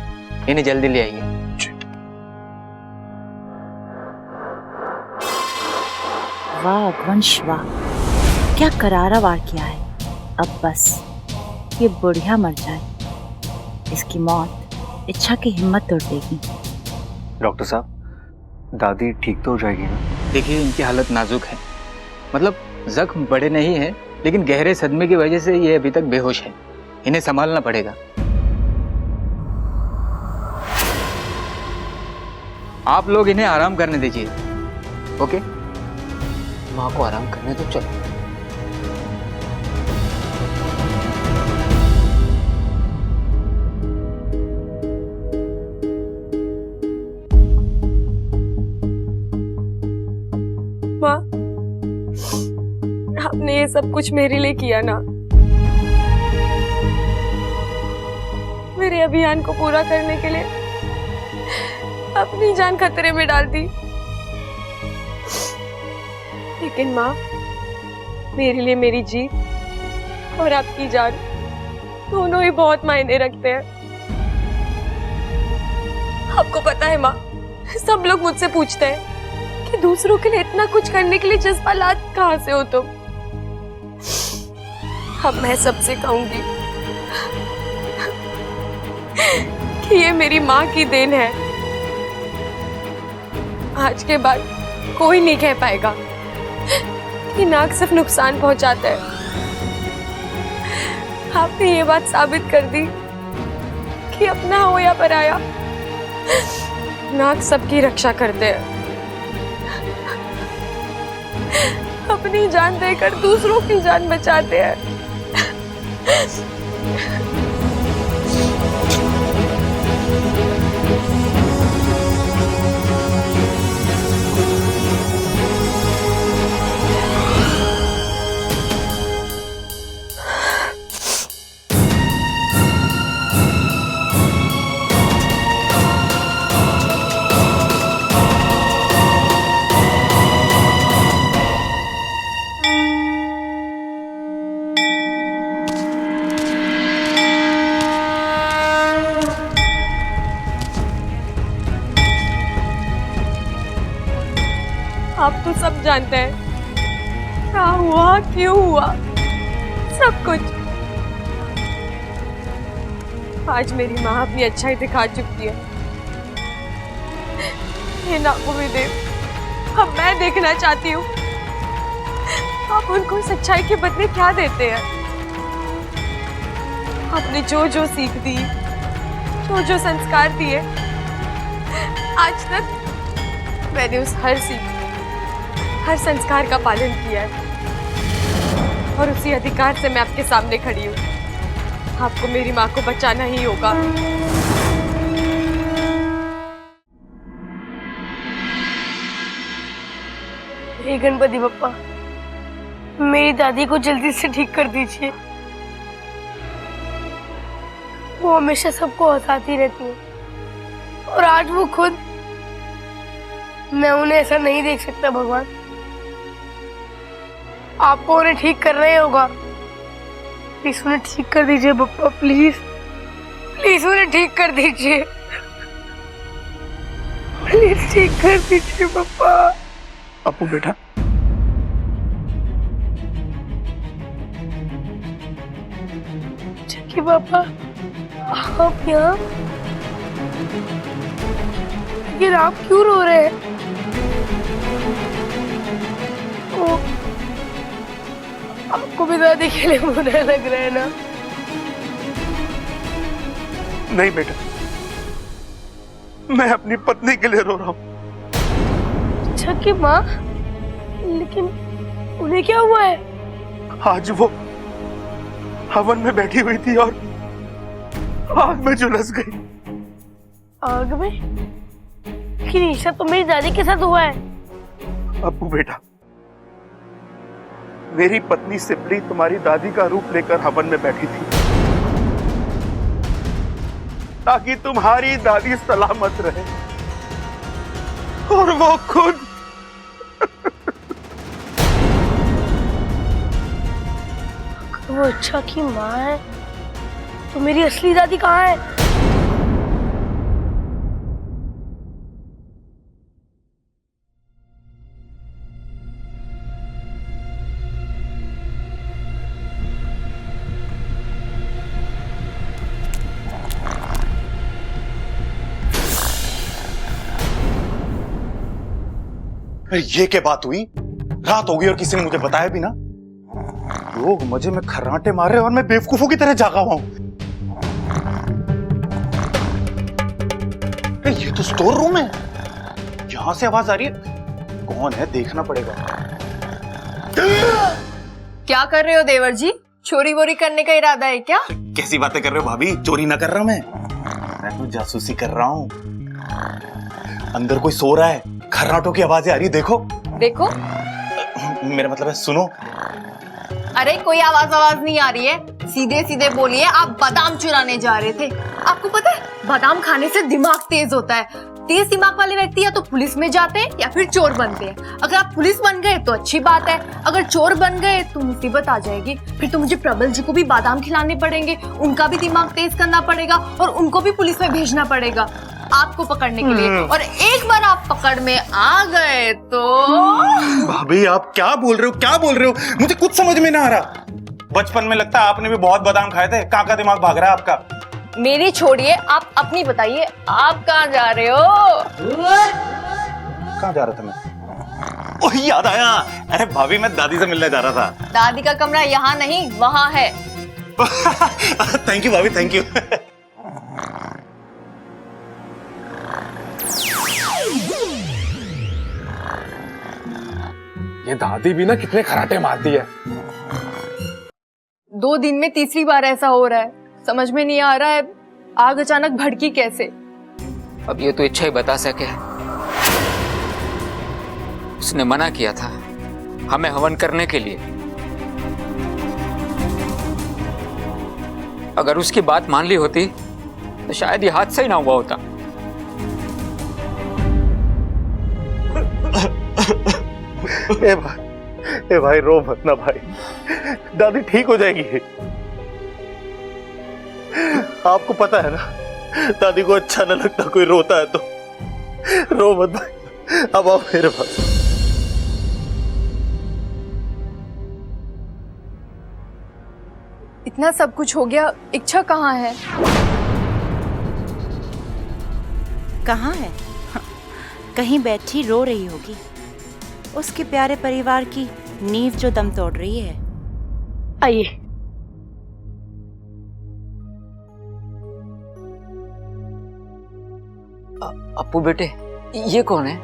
इन्हें जल्दी ले आइए। वाह अगवंश वाह, क्या करारा वार किया है। अब बस ये बुढ़िया मर जाए, इसकी मौत इच्छा की हिम्मत तोड़ देगी। डॉक्टर साहब, दादी ठीक तो हो जाएगी ना? देखिए, इनकी हालत नाजुक है, मतलब जख्म बड़े नहीं है, लेकिन गहरे सदमे की वजह से ये अभी तक बेहोश है। इन्हें संभालना पड़ेगा। आप लोग इन्हें आराम करने दीजिए। ओके, माँ को आराम करने दो। चलो। माँ, आपने ये सब कुछ मेरे लिए किया ना। मेरे अभियान को पूरा करने के लिए अपनी जान खतरे में डाल दी। लेकिन माँ, मेरे लिए मेरी जीत और आपकी जान दोनों ही बहुत मायने रखते हैं। आपको पता है माँ, सब लोग मुझसे पूछते हैं कि दूसरों के लिए इतना कुछ करने के लिए जज्बात कहाँ से हो तुम। अब मैं सबसे कहूंगी कि ये मेरी माँ की देन है। आज के बाद कोई नहीं कह पाएगा कि नाक सिर्फ नुकसान पहुंचाता है। आपने ये बात साबित कर दी कि अपना हो या पराया, नाक सबकी रक्षा करते हैं। अपनी जान देकर दूसरों की जान बचाते हैं। आप तो सब जानते हैं क्या हुआ, क्यों हुआ, सब कुछ। आज मेरी माँ अपनी अच्छाई दिखा चुकी है। ये नागोविदेव, अब मैं देखना चाहती हूँ आप उनको सच्चाई के बदले क्या देते हैं। आपने जो जो सीख दी, जो जो संस्कार दिए, आज तक मैंने उस हर सीख, हर संस्कार का पालन किया है और उसी अधिकार से मैं आपके सामने खड़ी हूँ। आपको मेरी माँ को बचाना ही होगा। हे गणपति बप्पा, मेरी दादी को जल्दी से ठीक कर दीजिए। वो हमेशा सबको हंसाती रहती है और आज वो खुद, मैं उन्हें ऐसा नहीं देख सकता। भगवान, आपको उन्हें ठीक करना ही होगा। प्लीज उन्हें ठीक कर दीजिए बप्पा, प्लीज प्लीज उन्हें ठीक कर दीजिए, प्लीज ठीक कर दीजिए बप्पा। अपू बेटा, चकी पापा, आप यहाँ? लेकिन आप क्यों रो रहे हैं? आपको भी दादी के लिए बुरा लग रहा है ना? नहीं बेटा, मैं अपनी पत्नी के लिए रो रहा हूँ। अच्छा की माँ, लेकिन उन्हें क्या हुआ है? आज वो हवन में बैठी हुई थी और आग में झुलस गई। आग में? लेकिन ईशा तो मेरी दादी के साथ हुआ है। अब्बू बेटा, मेरी पत्नी सिपली तुम्हारी दादी का रूप लेकर हवन में बैठी थी ताकि तुम्हारी दादी सलामत रहे, और वो खुद वो अच्छा की माँ है तो मेरी असली दादी कहाँ है? अरे ये क्या बात हुई? रात हो गई और किसी ने मुझे बताया भी ना। लोग मुझे में खर्राटे मार रहे और मैं बेवकूफों की तरह जागा हुआ हूं। ये तो स्टोर रूम है, यहां से आवाज आ रही है। कौन है देखना पड़ेगा। क्या कर रहे हो देवर जी? चोरी वोरी करने का इरादा है क्या? कैसी बातें कर रहे हो भाभी? चोरी ना कर रहा मैं तो जासूसी कर रहा हूं। अंदर कोई सो रहा है, खर्राटों की आवाजें आ रही है। देखो देखो, मेरा मतलब है सुनो। अरे कोई आवाज नहीं आ रही है, सीधे सीधे बोलिए। आप बादाम चुराने जा रहे थे। आपको पता है बादाम खाने से दिमाग तेज होता है। तेज दिमाग वाले व्यक्ति या तो पुलिस में जाते हैं या फिर चोर बनते हैं। अगर आप पुलिस बन गए तो अच्छी बात है, अगर चोर बन गए तो मुसीबत आ जाएगी। फिर तो मुझे प्रबल जी को भी बादाम खिलाने पड़ेंगे, उनका भी दिमाग तेज करना पड़ेगा और उनको भी पुलिस में भेजना पड़ेगा आपको पकड़ने के लिए। और एक बार आप पकड़ में आ गए तो भाभी आप क्या बोल रहे हो? मुझे कुछ समझ में ना आ रहा। बचपन में लगता है आपने भी बहुत बादाम खाए थे। कहाँ का दिमाग भाग रहा है आपका? मेरी छोड़िए, आप अपनी बताइए, आप कहाँ जा रहे हो? कहाँ जा रहा था मैं? ओह याद आया, अरे भाभी मैं दादी से मिलने जा रहा था। दादी का कमरा यहाँ नहीं वहाँ है। थैंक यू भाभी, थैंक यू। ये दादी भी ना कितने खराटे मारती है। 2 दिन में तीसरी बार ऐसा हो रहा है, समझ में नहीं आ रहा है आग अचानक भड़की कैसे। अब ये तो इच्छा ही बता सके। उसने मना किया था हमें हवन करने के लिए। अगर उसकी बात मान ली होती तो शायद ये हादसा ही ना हुआ होता। ए भाई रो मत ना भाई, दादी ठीक हो जाएगी। आपको पता है ना दादी को अच्छा ना लगता कोई रोता है तो। रो मत भाई, अब आओ मेरे पास। इतना सब कुछ हो गया, इच्छा कहाँ है? कहाँ है? कहीं बैठी रो रही होगी। उसके प्यारे परिवार की नींव जो दम तोड़ रही है। आइए। अप्पू बेटे, ये कौन है?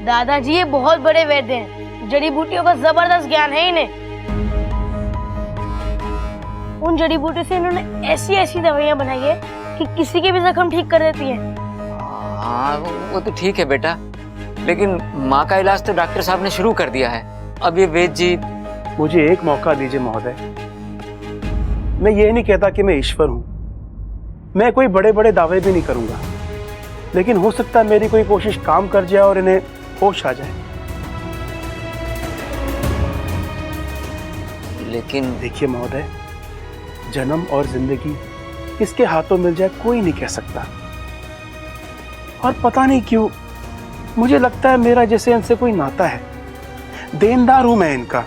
दादाजी ये बहुत बड़े वैद्य हैं, जड़ी बूटियों का जबरदस्त ज्ञान है इन्हें। उन जड़ी बूटियों से इन्होंने ऐसी ऐसी दवाइयां बनाई है कि किसी के भी जख्म ठीक कर देती है। हाँ वो तो ठीक है बेटा, लेकिन माँ का इलाज तो डॉक्टर साहब ने शुरू कर दिया है। अब ये वैद्य जी। मुझे एक मौका दीजिए महोदय। मैं ये नहीं कहता कि मैं ईश्वर हूं, मैं कोई बड़े बड़े दावे भी नहीं करूंगा, लेकिन हो सकता है मेरी कोई कोशिश काम कर जाए और इन्हें होश आ जाए। लेकिन देखिए महोदय, जन्म और जिंदगी किसके हाथों मिल जाए कोई नहीं कह सकता। और पता नहीं क्यों मुझे लगता है मेरा जैसे इनसे कोई नाता है, देनदार हूं मैं इनका।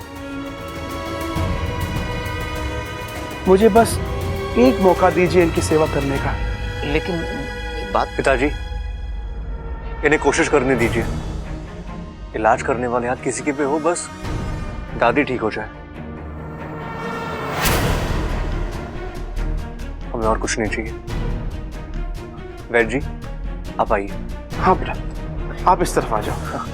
मुझे बस एक मौका दीजिए इनकी सेवा करने का। लेकिन बात पिताजी, इन्हें कोशिश करने दीजिए। इलाज करने वाले हाथ किसी के पे हो, बस दादी ठीक हो जाए। हमें और कुछ नहीं चाहिए। वैद्य जी आप आइए। हाँ बेटा, आप इस तरफ आ जाओ। हाँ।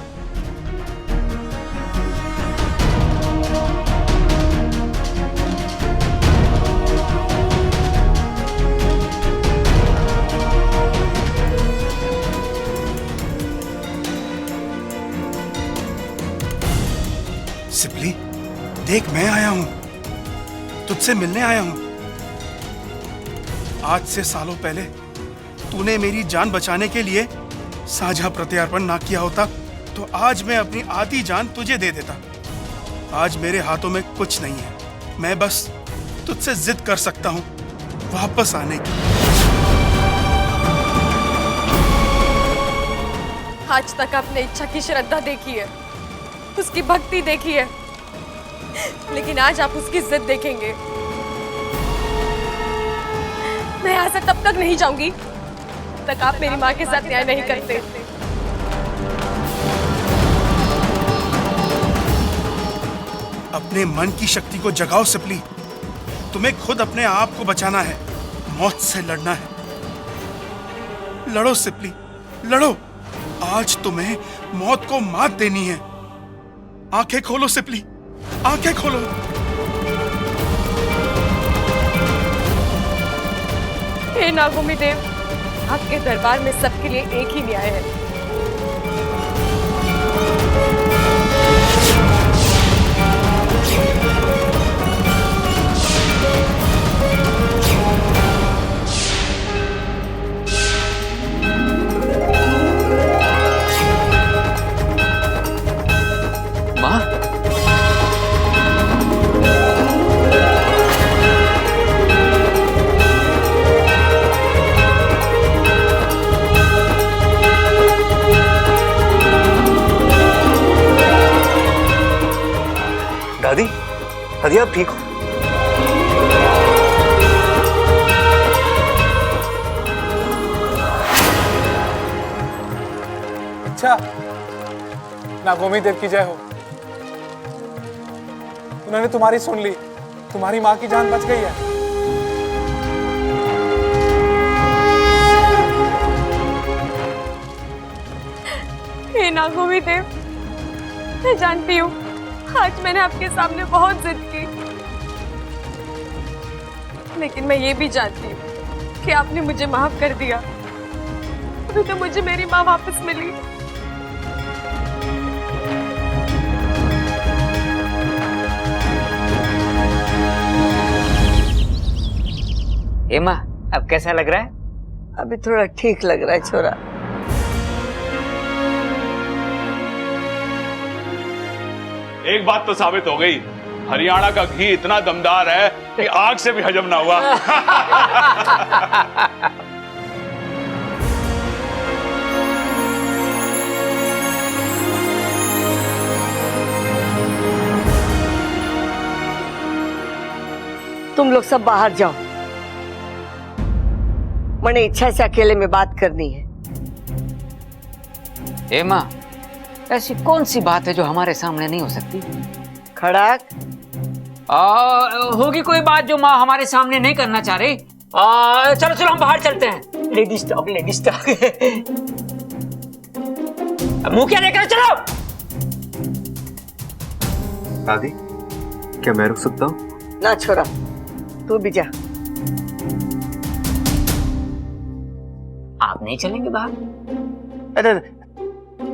सिपली, देख मैं आया हूं, तुझसे मिलने आया हूं। आज से सालों पहले तूने मेरी जान बचाने के लिए साझा प्रत्यार्पण ना किया होता तो आज मैं अपनी आधी जान तुझे दे देता। आज मेरे हाथों में कुछ नहीं है, मैं बस तुझसे जिद कर सकता हूं वापस आने की। आज तक आपने इच्छा की श्रद्धा देखी है, उसकी भक्ति देखी है, लेकिन आज आप उसकी जिद देखेंगे। मैं यहाँ से तब तक नहीं जाऊंगी तक आप मेरी माँ के साथ न्याय नहीं करते। अपने मन की शक्ति को जगाओ सिपली। तुम्हें खुद अपने आप को बचाना है, मौत से लड़ना है। लड़ो सिपली, लड़ो। आज तुम्हें मौत को मात देनी है। आंखें खोलो सिपली, आंखें खोलो। हे नागोमी देव, आपके दरबार में सबके लिए एक ही न्याय है। दादी, दादी आप ठीक हो? अच्छा, नागोमी देव की जय हो। उन्होंने तुम्हारी सुन ली, तुम्हारी माँ की जान बच गई है। हे नागोमी देव, मैं जानती हूँ आज मैंने आपके सामने बहुत जिद की, लेकिन मैं ये भी जानती हूँ कि आपने मुझे माफ कर दिया। अभी तो मुझे मेरी माँ वापस मिली। एमा, अब कैसा लग रहा है? अभी थोड़ा ठीक लग रहा है छोरा। एक बात तो साबित हो गई, हरियाणा का घी इतना दमदार है कि आग से भी हजम ना हुआ। तुम लोग सब बाहर जाओ, मैंने इच्छा से अकेले में बात करनी है। एमा, ऐसी कौन सी बात है जो हमारे सामने नहीं हो सकती? खड़ाक, होगी कोई बात जो माँ हमारे सामने नहीं करना चाह रही। चलो चलो हम बाहर चलते हैं। Ladies talk, ladies talk. मुंह क्या देख रहे हो? चलो। दादी, क्या मैं रुक सकता हूँ? ना छोरा, तू भी जा। आप नहीं चलेंगे बाहर? अरे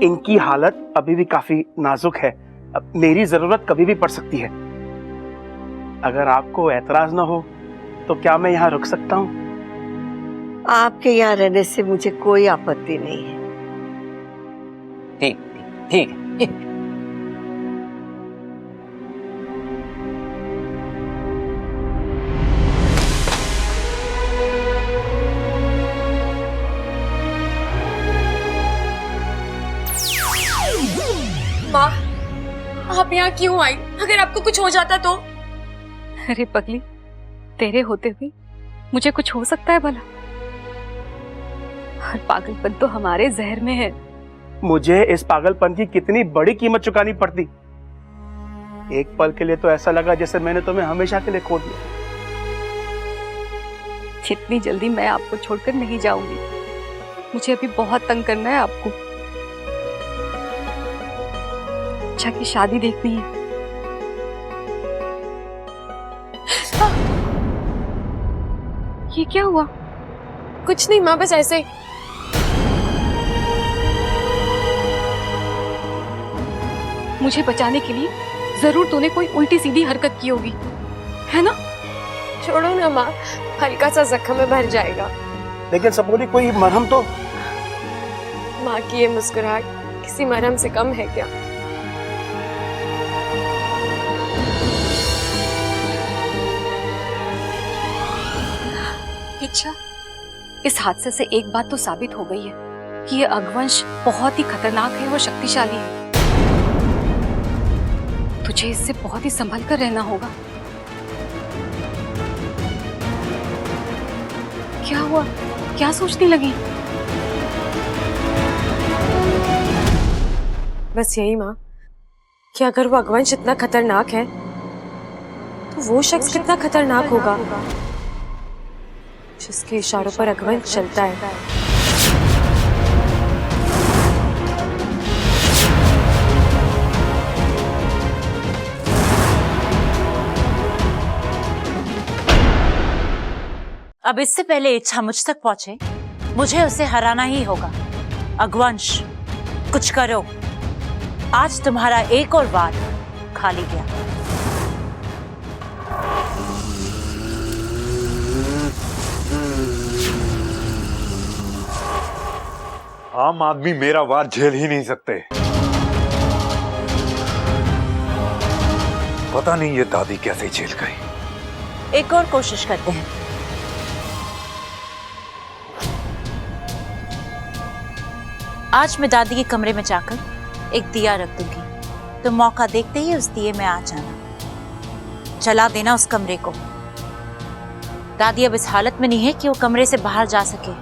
इनकी हालत अभी भी काफी नाजुक है, अब मेरी जरूरत कभी भी पड़ सकती है। अगर आपको एतराज ना हो तो क्या मैं यहाँ रुक सकता हूँ? आपके यहाँ रहने से मुझे कोई आपत्ति नहीं है। ठीक ठीक ठीक। माँ, आप यहाँ क्यों आई? अगर आपको कुछ हो जाता तो? अरे पगली, तेरे होते हुए मुझे कुछ हो सकता है भला? हर पागलपन तो हमारे जहर में है। मुझे इस पागलपन की कितनी बड़ी कीमत चुकानी पड़ती। एक पल के लिए तो ऐसा लगा जैसे मैंने तुम्हें हमेशा के लिए खो दिया। जितनी जल्दी मैं आपको छोड़कर नहीं जाऊंगी। मुझे अभी बहुत तंग करना है आपको। अच्छा की शादी देखनी है। ये क्या हुआ? कुछ नहीं माँ, बस ऐसे ही। मुझे बचाने के लिए जरूर तूने कोई उल्टी सीधी हरकत की होगी, है ना? छोड़ो ना माँ, हल्का सा जख्म में भर जाएगा। लेकिन सबोरी कोई मरहम तो। माँ की ये मुस्कुराहट किसी मरहम से कम है क्या? अच्छा, इस हादसे से एक बात तो साबित हो गई है कि ये अगवंश बहुत ही खतरनाक है और शक्तिशाली है। तुझे इससे बहुत ही संभल कर रहना होगा। क्या हुआ? क्या सोचने लगी? बस यही माँ कि अगर वो अगवंश इतना खतरनाक है वो शख्स कितना खतरनाक होगा जिसके इशारों पर अकबर चलता है। अब इससे पहले इच्छा मुझ तक पहुंचे, मुझे उसे हराना ही होगा। अगवंश, कुछ करो। आज तुम्हारा एक और वार खाली गया। आम आदमी मेरा वार झेल ही नहीं सकते। पता नहीं ये दादी कैसे झेल गई। एक और कोशिश करते हैं। आज मैं दादी के कमरे में जाकर एक दिया रख दूंगी, तो मौका देखते ही उस दिए में आ जाना, जला देना उस कमरे को। दादी अब इस हालत में नहीं है कि वो कमरे से बाहर जा सके,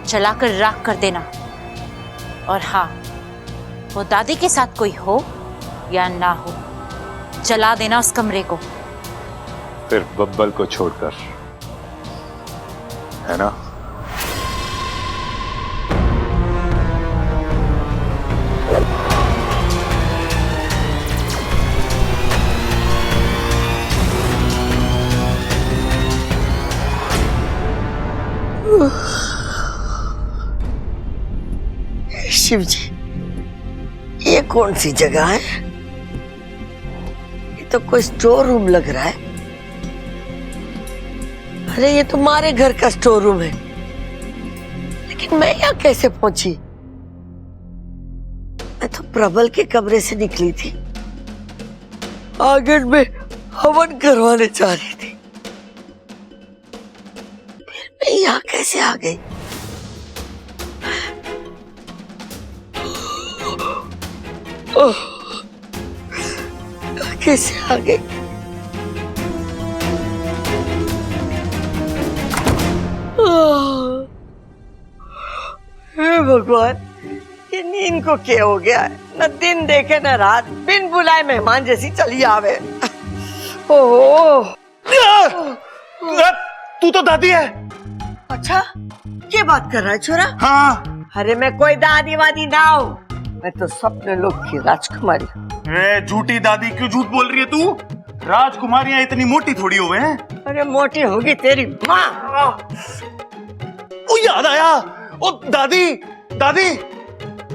जलाकर राख कर देना। और हाँ, वो दादी के साथ कोई हो या ना हो, जला देना उस कमरे को। फिर बब्बल को छोड़कर, है ना? शिव जी, ये कौन सी जगह है? ये तो कोई स्टोर रूम लग रहा है। अरे ये तो हमारे घर का स्टोर रूम है, लेकिन मैं यहाँ कैसे पहुंची? मैं तो प्रबल के कमरे से निकली थी, आंगन में हवन करवाने जा रही थी, फिर मैं यहाँ कैसे आ गई? ओह, कैसे आ गई? हे भगवान, ये नींद को क्या हो गया है? न दिन देखे न रात, बिन बुलाए मेहमान जैसी चली आवे। ओहो, तू तो दादी है। अच्छा, क्या बात कर रहा है छोरा? हाँ। अरे मैं कोई दादी वादी ना हूँ, मैं तो स्वप्न लोक की राजकुमारी। झूठी दादी, क्यों झूठ बोल रही है तू? राजकुमारियां इतनी मोटी थोड़ी हुए हैं। अरे मोटी होगी तेरी माँ। ओ याद आया, ओ दादी, दादी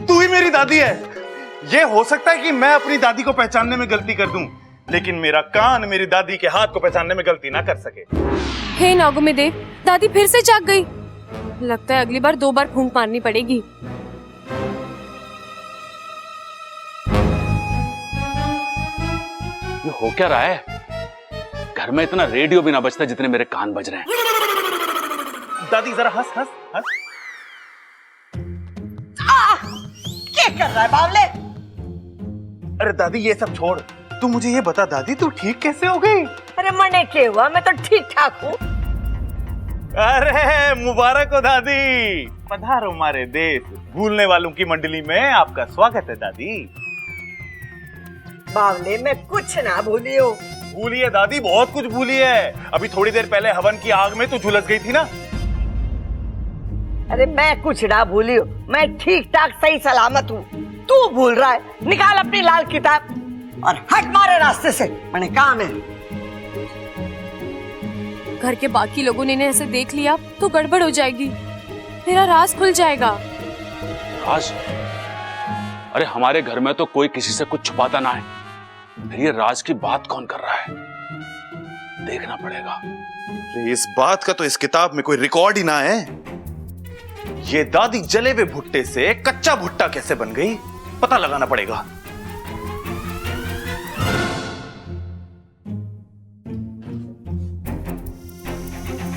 तू ही मेरी दादी है। ये हो सकता है कि मैं अपनी दादी को पहचानने में गलती कर दूं, लेकिन मेरा कान मेरी दादी के हाथ को पहचानने में गलती ना कर सके। हे नागोमी देव, दादी फिर से जाग गई। लगता है अगली बार 2 बार फूंक मारनी पड़ेगी। ये हो क्या रहा है? घर में इतना रेडियो भी ना बजता जितने मेरे कान बज रहे हैं। दादी जरा हंस हंस हंस। क्या कर रहा है बावले? अरे दादी ये सब छोड़, तू मुझे ये बता दादी, तू ठीक कैसे हो गई? अरे मने क्या हुआ, मैं तो ठीक ठाक हूँ। अरे मुबारक हो दादी, पधारो हमारे देश। भूलने वालों की मंडली में आपका स्वागत है दादी। बावले मैं कुछ ना भूली हूँ। भूली है दादी, बहुत कुछ भूली है। अभी थोड़ी देर पहले हवन की आग में तू झुलस गई थी ना। अरे मैं कुछ ना भूली हूँ, मैं ठीक ठाक सही सलामत हूँ। तू भूल रहा है। निकाल अपनी लाल किताब और हट मारे रास्ते से, मैंने काम है। घर के बाकी लोगों ने इन्हें ऐसे देख लिया तो गड़बड़ हो जाएगी, मेरा राज खुल जाएगा। राज? अरे हमारे घर में तो कोई किसी से कुछ छुपाता ना है, फिर ये राज की बात कौन कर रहा है? देखना पड़ेगा। इस बात का तो इस किताब में कोई रिकॉर्ड ही ना है। ये दादी जले हुए भुट्टे से कच्चा भुट्टा कैसे बन गई, पता लगाना पड़ेगा।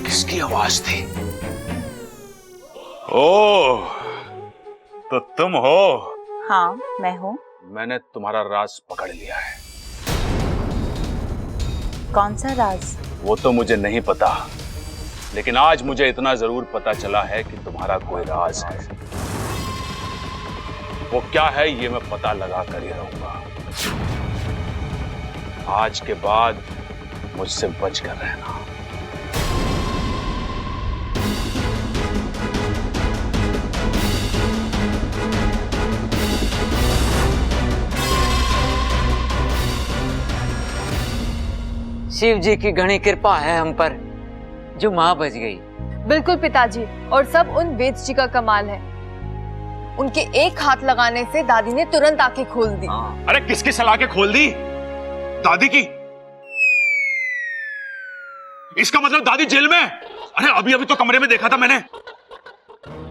किसकी आवाज थी? ओह, तो तुम हो? हाँ मैं हूँ। मैंने तुम्हारा राज पकड़ लिया है। कौन सा राज? वो तो मुझे नहीं पता, लेकिन आज मुझे इतना जरूर पता चला है कि तुम्हारा कोई राज है। वो क्या है ये मैं पता लगा कर ही रहूंगा। आज के बाद मुझसे बच कर रहना। शिव जी की घनी कृपा है हम पर, जो माँ बच गई। बिल्कुल पिताजी, और सब उन वेद जी का कमाल है। उनके एक हाथ लगाने से दादी ने तुरंत आंखें खोल दी। अरे किसकी सलाह के खोल दी? दादी की? इसका मतलब दादी जेल में? अरे अभी अभी तो कमरे में देखा था मैंने।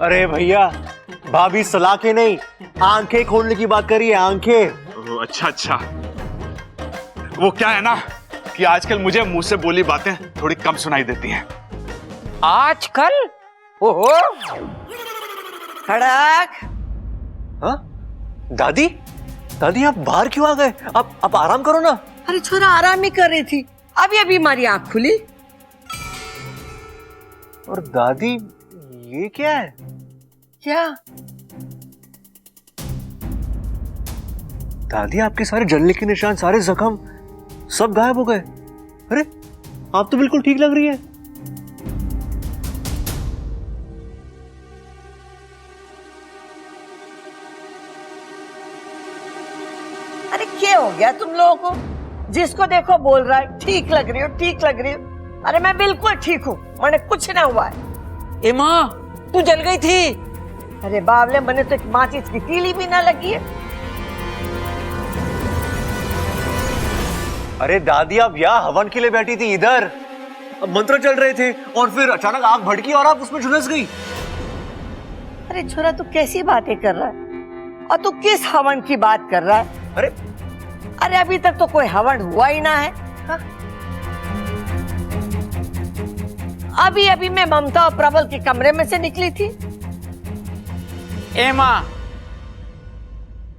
अरे भैया, भाभी सलाह के नहीं, आंखें खोलने की बात करी है, आंखें। अच्छा अच्छा, वो क्या है ना कि आजकल मुझे मुंह से बोली बातें थोड़ी कम सुनाई देती हैं। आजकल? ओहो, खड़क। हाँ? दादी, दादी आप बाहर क्यों आ गए? आप आराम करो ना। अरे छोरा, आराम ही कर रही थी, अभी अभी हमारी आंख खुली। और दादी, ये क्या है? क्या? दादी, आपके सारे जलने के निशान, सारे जख्म सब गायब हो गए। अरे आप तो बिल्कुल ठीक लग रही है। अरे क्या हो गया तुम लोगों को? जिसको देखो बोल रहा है ठीक लग रही हो, ठीक लग रही हो। अरे मैं बिल्कुल ठीक हूँ, मैंने कुछ ना हुआ है। ए माँ, तू जल गई थी। अरे बावले, मैंने तो एक माचिस की तीली भी ना लगी है। अरे दादी, आप यहाँ हवन के लिए बैठी थी, इधर मंत्र चल रहे थे और फिर अचानक आग भड़की और आप उसमें झुलस गई। अरे छोरा, तू कैसी बातें कर रहा है? और तू किस हवन की बात कर रहा है? अरे अभी तक तो कोई हवन हुआ ही ना है। हा? अभी अभी मैं ममता और प्रबल के कमरे में से निकली थी। ए माँ,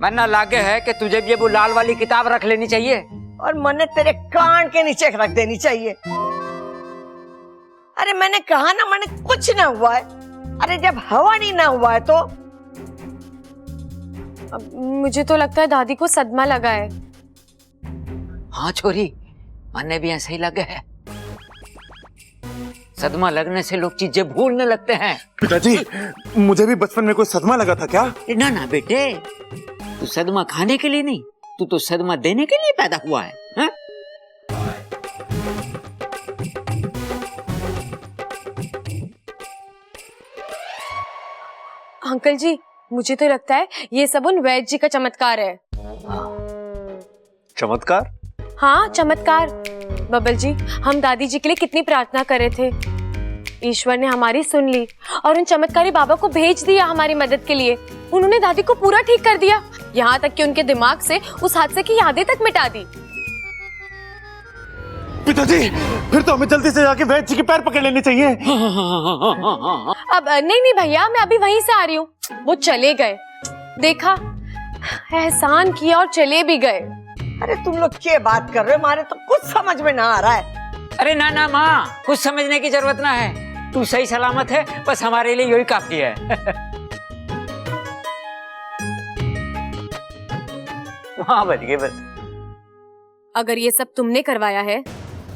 मन्ना लागे है कि तुझे भी वो लाल वाली किताब रख लेनी चाहिए और मैंने तेरे कान के नीचे रख देनी चाहिए। अरे मैंने कहा ना, मैंने कुछ ना हुआ है। अरे जब हवन ही ना हुआ है तो मुझे तो लगता है दादी को सदमा लगा है। हाँ छोरी, मन्ने भी ऐसे ही लगे है। सदमा लगने से लोग चीजें भूलने लगते हैं। पिताजी, मुझे भी बचपन में कोई सदमा लगा था क्या? ना ना बेटे, तू सदमा खाने के लिए नहीं, तू तो सदमा देने के लिए पैदा हुआ है, हा? अंकल जी, मुझे तो लगता है ये सब उन वैद्य जी का चमत्कार है। चमत्कार? हाँ, चमत्कार। बबल जी, हम दादी जी के लिए कितनी प्रार्थना कर रहे थे, ईश्वर ने हमारी सुन ली और उन चमत्कारी बाबा को भेज दिया हमारी मदद के लिए। उन्होंने दादी को पूरा ठीक कर दिया, यहाँ तक कि उनके दिमाग से उस हादसे की यादें तक मिटा दी। पिताजी, फिर तो हमें जल्दी से जाके वैद्य जी के पैर पकड़ लेने चाहिए। अब नहीं भैया, मैं अभी वहीं से आ रही हूँ। वो चले गए, देखा, एहसान किया और चले भी गए। अरे तुम लोग क्या बात कर रहे हो? हमारे तो कुछ समझ में ना आ रहा है। अरे ना ना माँ, कुछ समझने की जरूरत ना है। तू सही सलामत है, बस हमारे लिए यही काफी है। वहाँ बच गए बस। अगर ये सब तुमने करवाया है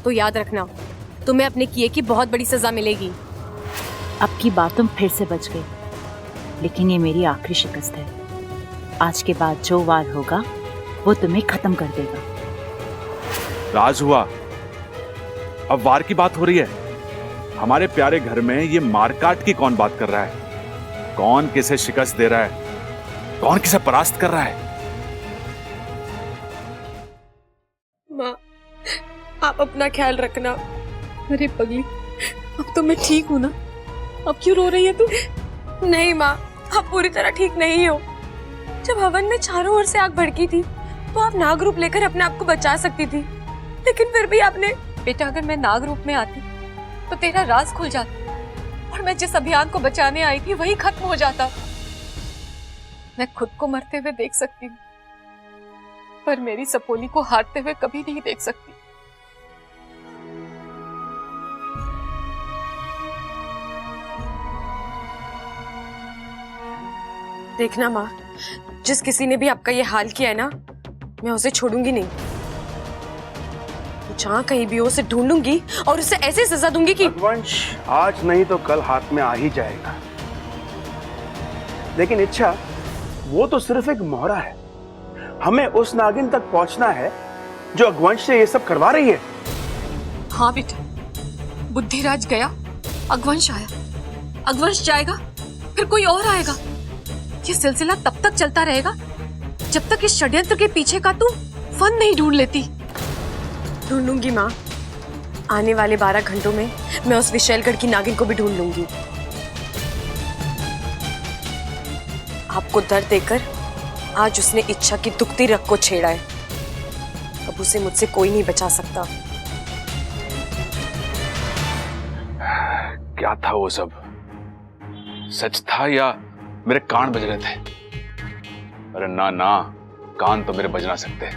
तो याद रखना, तुम्हें अपने किए की बहुत बड़ी सजा मिलेगी। अब की बात तुम फिर से बच गई, लेकिन ये मेरी आखिरी शिकस्त है। आज के बाद जो वार होगा वो तुम्हें खत्म कर देगा। राज हुआ, अब वार की बात हो रही है। हमारे प्यारे घर में ये मारकाट की कौन बात कर रहा है? कौन किसे शिकस्त दे रहा है? कौन किसे परास्त कर रहा है? माँ, आप अपना ख्याल रखना। अरे पगली, अब तो मैं ठीक हूँ ना? अब क्यों रो रही है तू? नहीं माँ, आप पूरी तरह ठीक नहीं हो। जब हवन में चारों ओर से आग भड़की थी तो आप नाग रूप लेकर अपने आप को बचा सकती थी, लेकिन फिर भी आपने। बेटा, अगर मैं नाग रूप में आती तो तेरा राज खुल जाता और मैं जिस अभियान को बचाने आई थी वही खत्म हो जाता। मैं खुद को मरते हुए देख सकती हूँ, पर मेरी सपोली को हारते हुए कभी नहीं देख सकती। देखना माँ, जिस किसी ने भी आपका ये हाल किया है ना, मैं उसे छोड़ूंगी नहीं। जहाँ कहीं भी हो उसे ढूंढूंगी और उसे ऐसे सजा दूंगी कि रघुवंश आज नहीं तो कल हाथ में आ ही जाएगा। लेकिन इच्छा, वो तो सिर्फ एक मोहरा है। हमें उस नागिन तक पहुंचना है जो अगवंश से ये सब करवा रही है। हाँ बेटा, बुद्धिराज गया, अगवंश आया, अगवंश जाएगा, फिर कोई और आएगा। ये सिलसिला तब तक चलता रहेगा जब तक इस षड्यंत्र के पीछे का तू फन नहीं ढूंढ लेती। ढूंढूंगी माँ, आने वाले 12 घंटों में मैं उस विशैलगढ़ की नागिन को भी ढूंढ लूंगी। आपको दर्द देकर आज उसने इच्छा की दुखती रग को छेड़ा है। अब उसे मुझसे कोई नहीं बचा सकता। क्या था वो सब? सच था या मेरे कान बज रहे थे? अरे ना ना, कान तो मेरे बज ना सकते।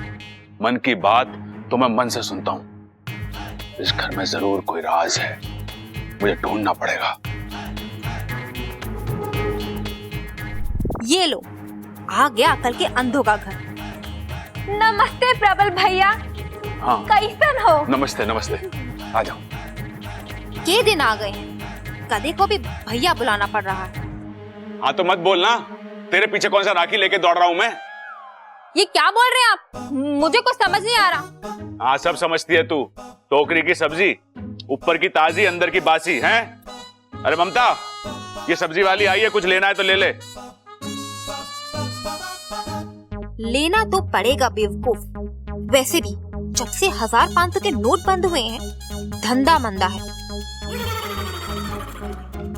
मन की बात तो मैं मन से सुनता हूं। इस घर में जरूर कोई राज है, मुझे ढूंढना पड़ेगा। ये लो, आ गया अकल के अंधों का घर। नमस्ते प्रबल भैया। हाँ, कैसन हो? नमस्ते नमस्ते, आ जाओ। के दिन आ गए हैं, कदे को भी भैया बुलाना पड़ रहा है। हाँ तो मत बोलना, तेरे पीछे कौन सा राखी लेके दौड़ रहा हूं मैं? ये क्या बोल रहे हैं आप? मुझे कुछ समझ नहीं आ रहा। हाँ, सब समझती है तू। टोकरी की सब्जी, ऊपर की ताजी अंदर की बासी है। अरे ममता, ये सब्जी वाली आई है, कुछ लेना है तो ले ले। लेना तो पड़ेगा बेवकूफ। वैसे भी जब से 1000-500 के नोट बंद हुए हैं, धंधा मंदा है।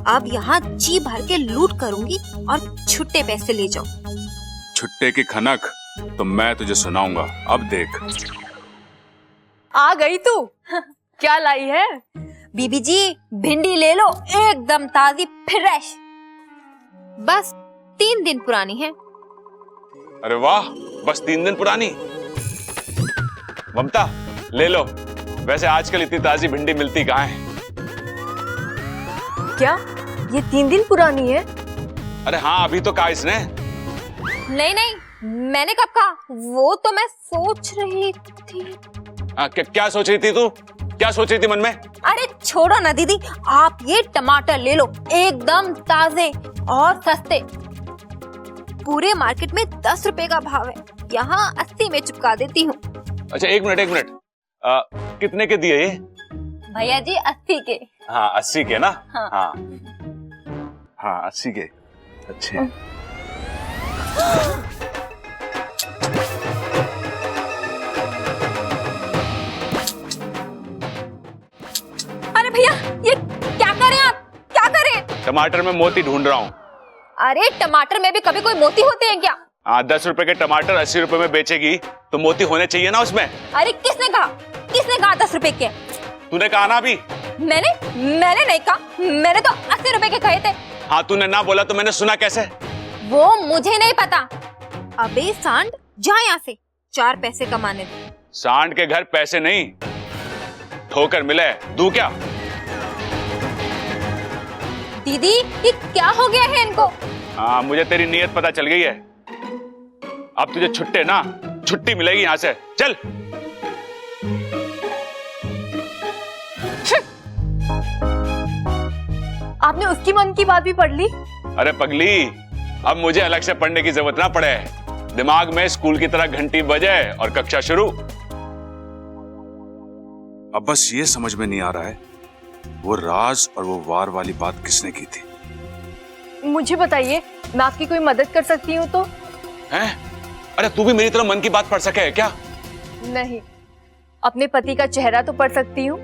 अब यहाँ जी भर के लूट करूंगी और छुट्टे पैसे ले जाओ। छुट्टे की खनक तो मैं तुझे सुनाऊंगा, अब देख। आ गई तू। क्या लाई है? बीबी जी, भिंडी ले लो, एकदम ताजी फ्रेश। बस 3 दिन पुरानी है। अरे वाह, बस 3 दिन पुरानी। ममता ले लो। वैसे आजकल इतनी ताजी भिंडी मिलती कहाँ है? क्या ये 3 दिन पुरानी है? अरे हाँ, अभी तो कहा इसने। नहीं नहीं, मैंने कब कहा? वो तो मैं सोच रही थी। क्या सोच रही थी तू? क्या सोच रही थी मन में? अरे छोड़ो ना दीदी, आप ये टमाटर ले लो, एकदम ताजे और सस्ते। पूरे मार्केट में 10 रुपए का भाव है, यहाँ 80 में चुका देती हूँ। अच्छा एक मिनट, कितने के दिए ये? भैया जी 80 के। हाँ 80 के ना? हाँ। हाँ 80 के अच्छे। अरे भैया, ये क्या कर रहे हैं आप? क्या कर रहे हैं? टमाटर में मोती ढूंढ रहा हूँ। अरे टमाटर में भी कभी कोई मोती होते हैं क्या? 10 रुपए के टमाटर 80 रुपए में बेचेगी तो मोती होने चाहिए ना उसमें। अरे किसने कहा? किसने कहा 10 रुपए के? तूने कहा ना अभी। मैंने नहीं कहा, मैंने तो 80 रुपए के कहे थे। हाँ तूने ना बोला तो मैंने सुना कैसे? वो मुझे नहीं पता। अबे सांड, जा यहाँ से, 4 पैसे कमाने दे। सांड के घर पैसे नहीं, ठोकर मिले दूं क्या? दीदी ये क्या हो गया है इनको? हाँ मुझे तेरी नीयत पता चल गई है। अब तुझे छुट्टी मिलेगी यहाँ से, चल। आपने उसकी मन की बात भी पढ़ ली? अरे पगली, अब मुझे अलग से पढ़ने की जरूरत ना पड़े। दिमाग में स्कूल की तरह घंटी बजे और कक्षा शुरू। अब बस ये समझ में नहीं आ रहा है, वो राज और वो वार वाली बात किसने की थी? मुझे बताइए, मैं आपकी कोई मदद कर सकती हूँ तो? हैं? अरे तू भी मेरी तरह मन की बात पढ़ सके है क्या? नहीं, अपने पति का चेहरा तो पढ़ सकती हूँ।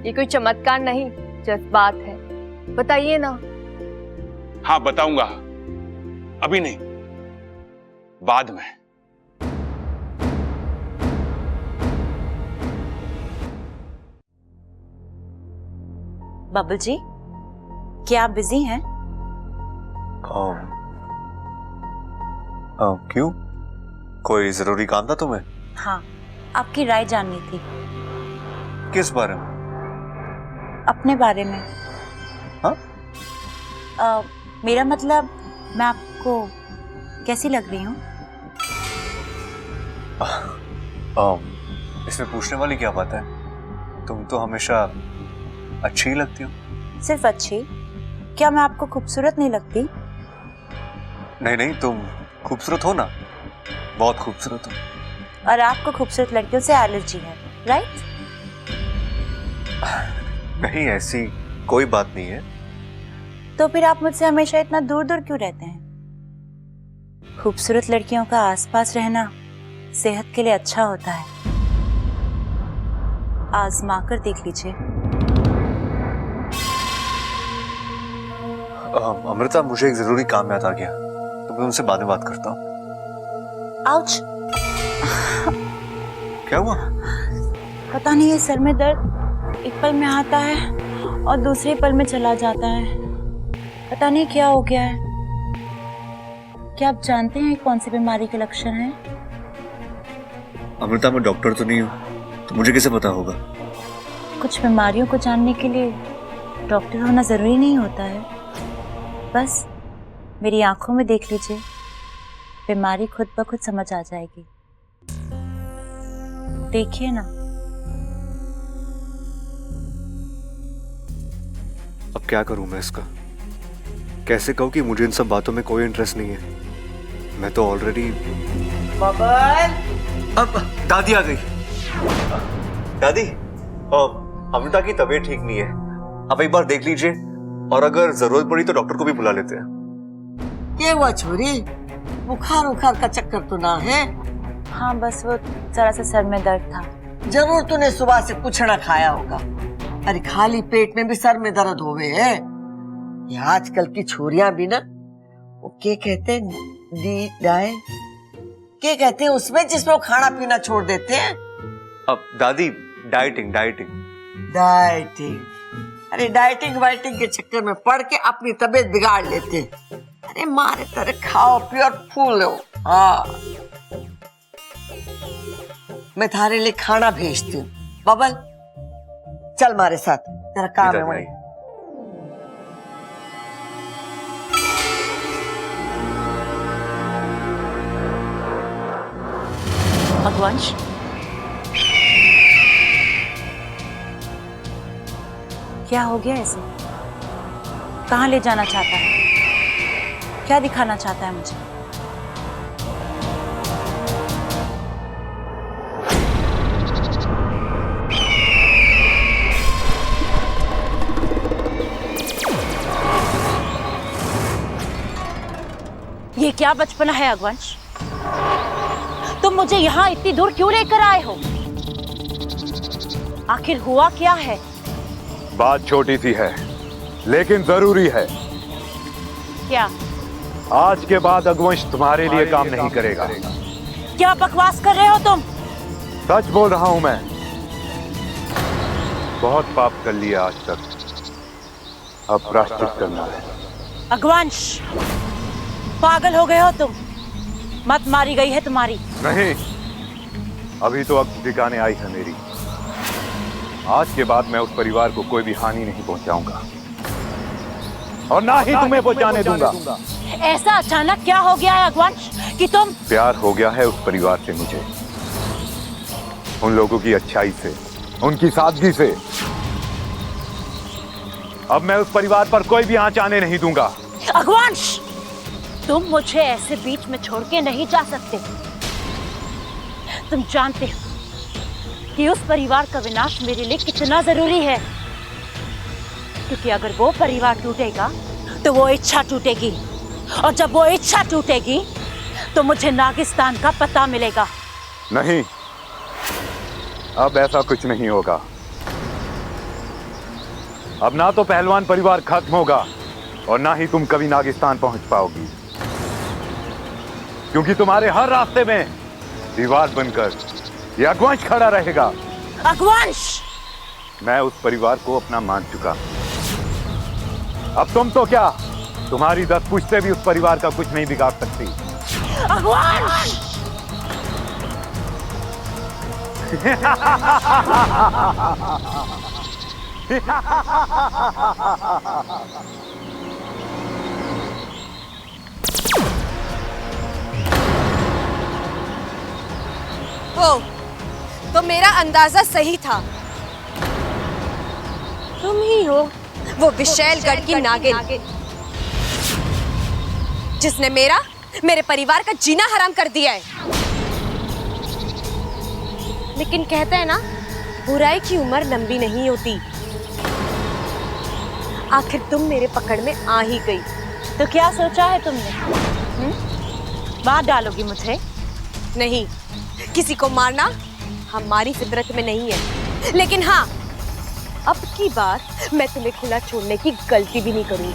ये कोई चमत्कार नहीं, जज्बात है। बताइए ना। हाँ बताऊंगा, अभी नहीं, बाद में। बबल जी, क्या आप बिजी हैं? क्यों? कोई जरूरी काम था तुम्हें? हाँ, आपकी राय जाननी थी। किस बारे में? अपने बारे में। हाँ? मेरा मतलब, मैं आपको कैसी लग रही हूँ? इसमें पूछने वाली क्या बात है? तुम तो हमेशा अच्छी लगती हो। सिर्फ अच्छी? क्या मैं आपको खूबसूरत नहीं लगती? नहीं नहीं, तुम खूबसूरत हो ना, बहुत खूबसूरत हो। और आपको खूबसूरत लड़कियों से एलर्जी है, राइट? नहीं, ऐसी कोई बात नहीं है। तो फिर आप मुझसे हमेशा इतना दूर दूर क्यों रहते हैं? खूबसूरत लड़कियों का आसपास रहना सेहत के लिए अच्छा होता है, आजमा कर देख लीजिए। अमृता, मुझे एक जरूरी काम याद आ गया, तो मैं उनसे बाद में बात करता हूँ। आउच! क्या हुआ? पता नहीं, ये सर में दर्द एक पल में आता है और दूसरे पल में चला जाता है। पता नहीं क्या हो गया है। क्या आप जानते हैं कौन सी बीमारी के लक्षण हैं? अमृता, मैं डॉक्टर तो नहीं हूँ, तो मुझे कैसे पता होगा? कुछ बीमारियों को जानने के लिए डॉक्टर होना जरूरी नहीं होता है। बस मेरी आंखों में देख लीजिए, बीमारी खुद ब खुद समझ आ जाएगी। देखिए ना। अब क्या करूं मैं इसका? कैसे कहूं कि मुझे इन सब बातों में कोई इंटरेस्ट नहीं है? मैं तो ऑलरेडी। बबल! अब दादी आ गई। दादी, अमृता की तबीयत ठीक नहीं है, आप एक बार देख लीजिए, और अगर जरूरत पड़ी तो डॉक्टर को भी बुला लेते हैं। क्या हुआ छोरी? बुखार उखार का चक्कर तो ना है? हाँ, बस वो जरा सा सर में दर्द था। जरूर तूने सुबह से कुछ ना खाया होगा। अरे खाली पेट में भी सर में दर्द होवे है। ये आजकल की छोरियां भी ना, वो क्या कहते हैं, क्या कहते हैं उसमें, जिसमें वो खाना पीना छोड़ देते हैं। अब दादी, डाइटिंग डाइटिंग डाइटिंग। अरे डाइटिंग वाइटिंग के चक्कर में पड़ के अपनी तबीयत बिगाड़ लेते। अरे मारे तरह खाओ पियो और फूलो। हाँ, मैं थारे लिए खाना भेजती हूँ। बबल, चल मारे साथ, तेरा काम है वही। भगवंश, क्या हो गया इसे? कहाँ ले जाना चाहता है? क्या दिखाना चाहता है मुझे? ये क्या बचपना है अगवंश? तुम मुझे यहाँ इतनी दूर क्यों लेकर आए हो? आखिर हुआ क्या है? बात छोटी सी है, लेकिन जरूरी है। क्या? आज के बाद अगवंश तुम्हारे लिए काम नहीं करेगा। क्या बकवास कर रहे हो तुम? सच बोल रहा हूं मैं। बहुत पाप कर लिया आज तक, अब प्रायश्चित करना है। अगवंश, पागल हो गए हो तुम? मत मारी गई है तुम्हारी? नहीं, अभी तो अब ठिकाने आई है मेरी। आज के बाद मैं उस परिवार को कोई भी हानि नहीं पहुंचाऊंगा, और ना ही तुम्हें पहुंचाने दूंगा। ऐसा अचानक क्या हो गया है अगवंश कि तुम? प्यार हो गया है उस परिवार से मुझे, उन लोगों की अच्छाई से, उनकी सादगी से। अब मैं उस परिवार पर कोई भी आंच आने नहीं दूंगा। अगवंश, तुम मुझे ऐसे बीच में छोड़ के नहीं जा सकते। तुम जानते हो कि उस परिवार का विनाश मेरे लिए कितना जरूरी है, क्योंकि अगर वो परिवार टूटेगा तो वो इच्छा टूटेगी, और जब वो इच्छा टूटेगी तो मुझे नागिस्तान का पता मिलेगा। नहीं, अब ऐसा कुछ नहीं होगा। अब ना तो पहलवान परिवार खत्म होगा, और ना ही तुम कभी नागिस्तान पहुंच पाओगी, क्योंकि तुम्हारे हर रास्ते में दीवार बनकर ये अगवंश खड़ा रहेगा। अगवंश! मैं उस परिवार को अपना मान चुका। अब तुम तो क्या, तुम्हारी 10 पुश्तें भी उस परिवार का कुछ नहीं बिगाड़ सकती। अगवंश! ओ, तो मेरा अंदाजा सही था। तुम ही हो वो विशैलगढ़ की नागिन जिसने मेरे परिवार का जीना हराम कर दिया है। लेकिन कहते हैं ना, बुराई की उम्र लंबी नहीं होती। आखिर तुम मेरे पकड़ में आ ही गई। तो क्या सोचा है तुमने? मार डालोगी मुझे? नहीं, किसी को मारना हमारी फितरत में नहीं है। लेकिन हाँ, अब की बार मैं तुम्हें खुला छोड़ने की गलती भी नहीं करूंगी,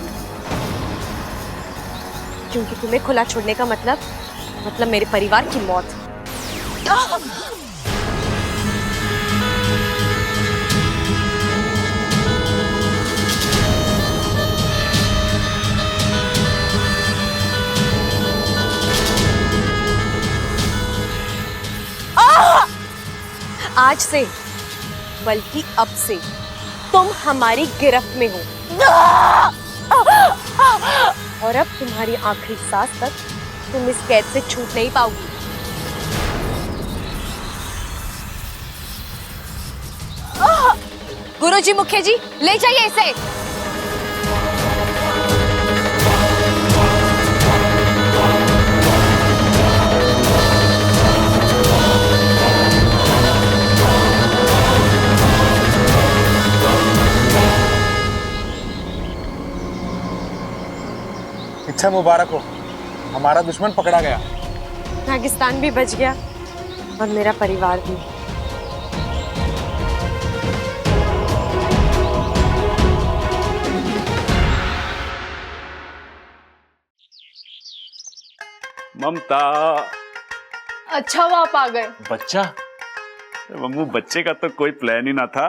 क्योंकि तुम्हें खुला छोड़ने का मतलब मेरे परिवार की मौत। आज से, बल्कि अब से तुम हमारी गिरफ्त में हो और अब तुम्हारी आखिरी सांस तक तुम इस कैद से छूट नहीं पाओगी। गुरुजी, मुखिया जी, ले जाइए इसे। इच्छा मुबारक हो, हमारा दुश्मन पकड़ा गया। नागिस्तान भी बच गया और मेरा परिवार भी। ममता, अच्छा वो आप आ गए। बच्चा? मम्मू, बच्चे का तो कोई प्लान ही ना था।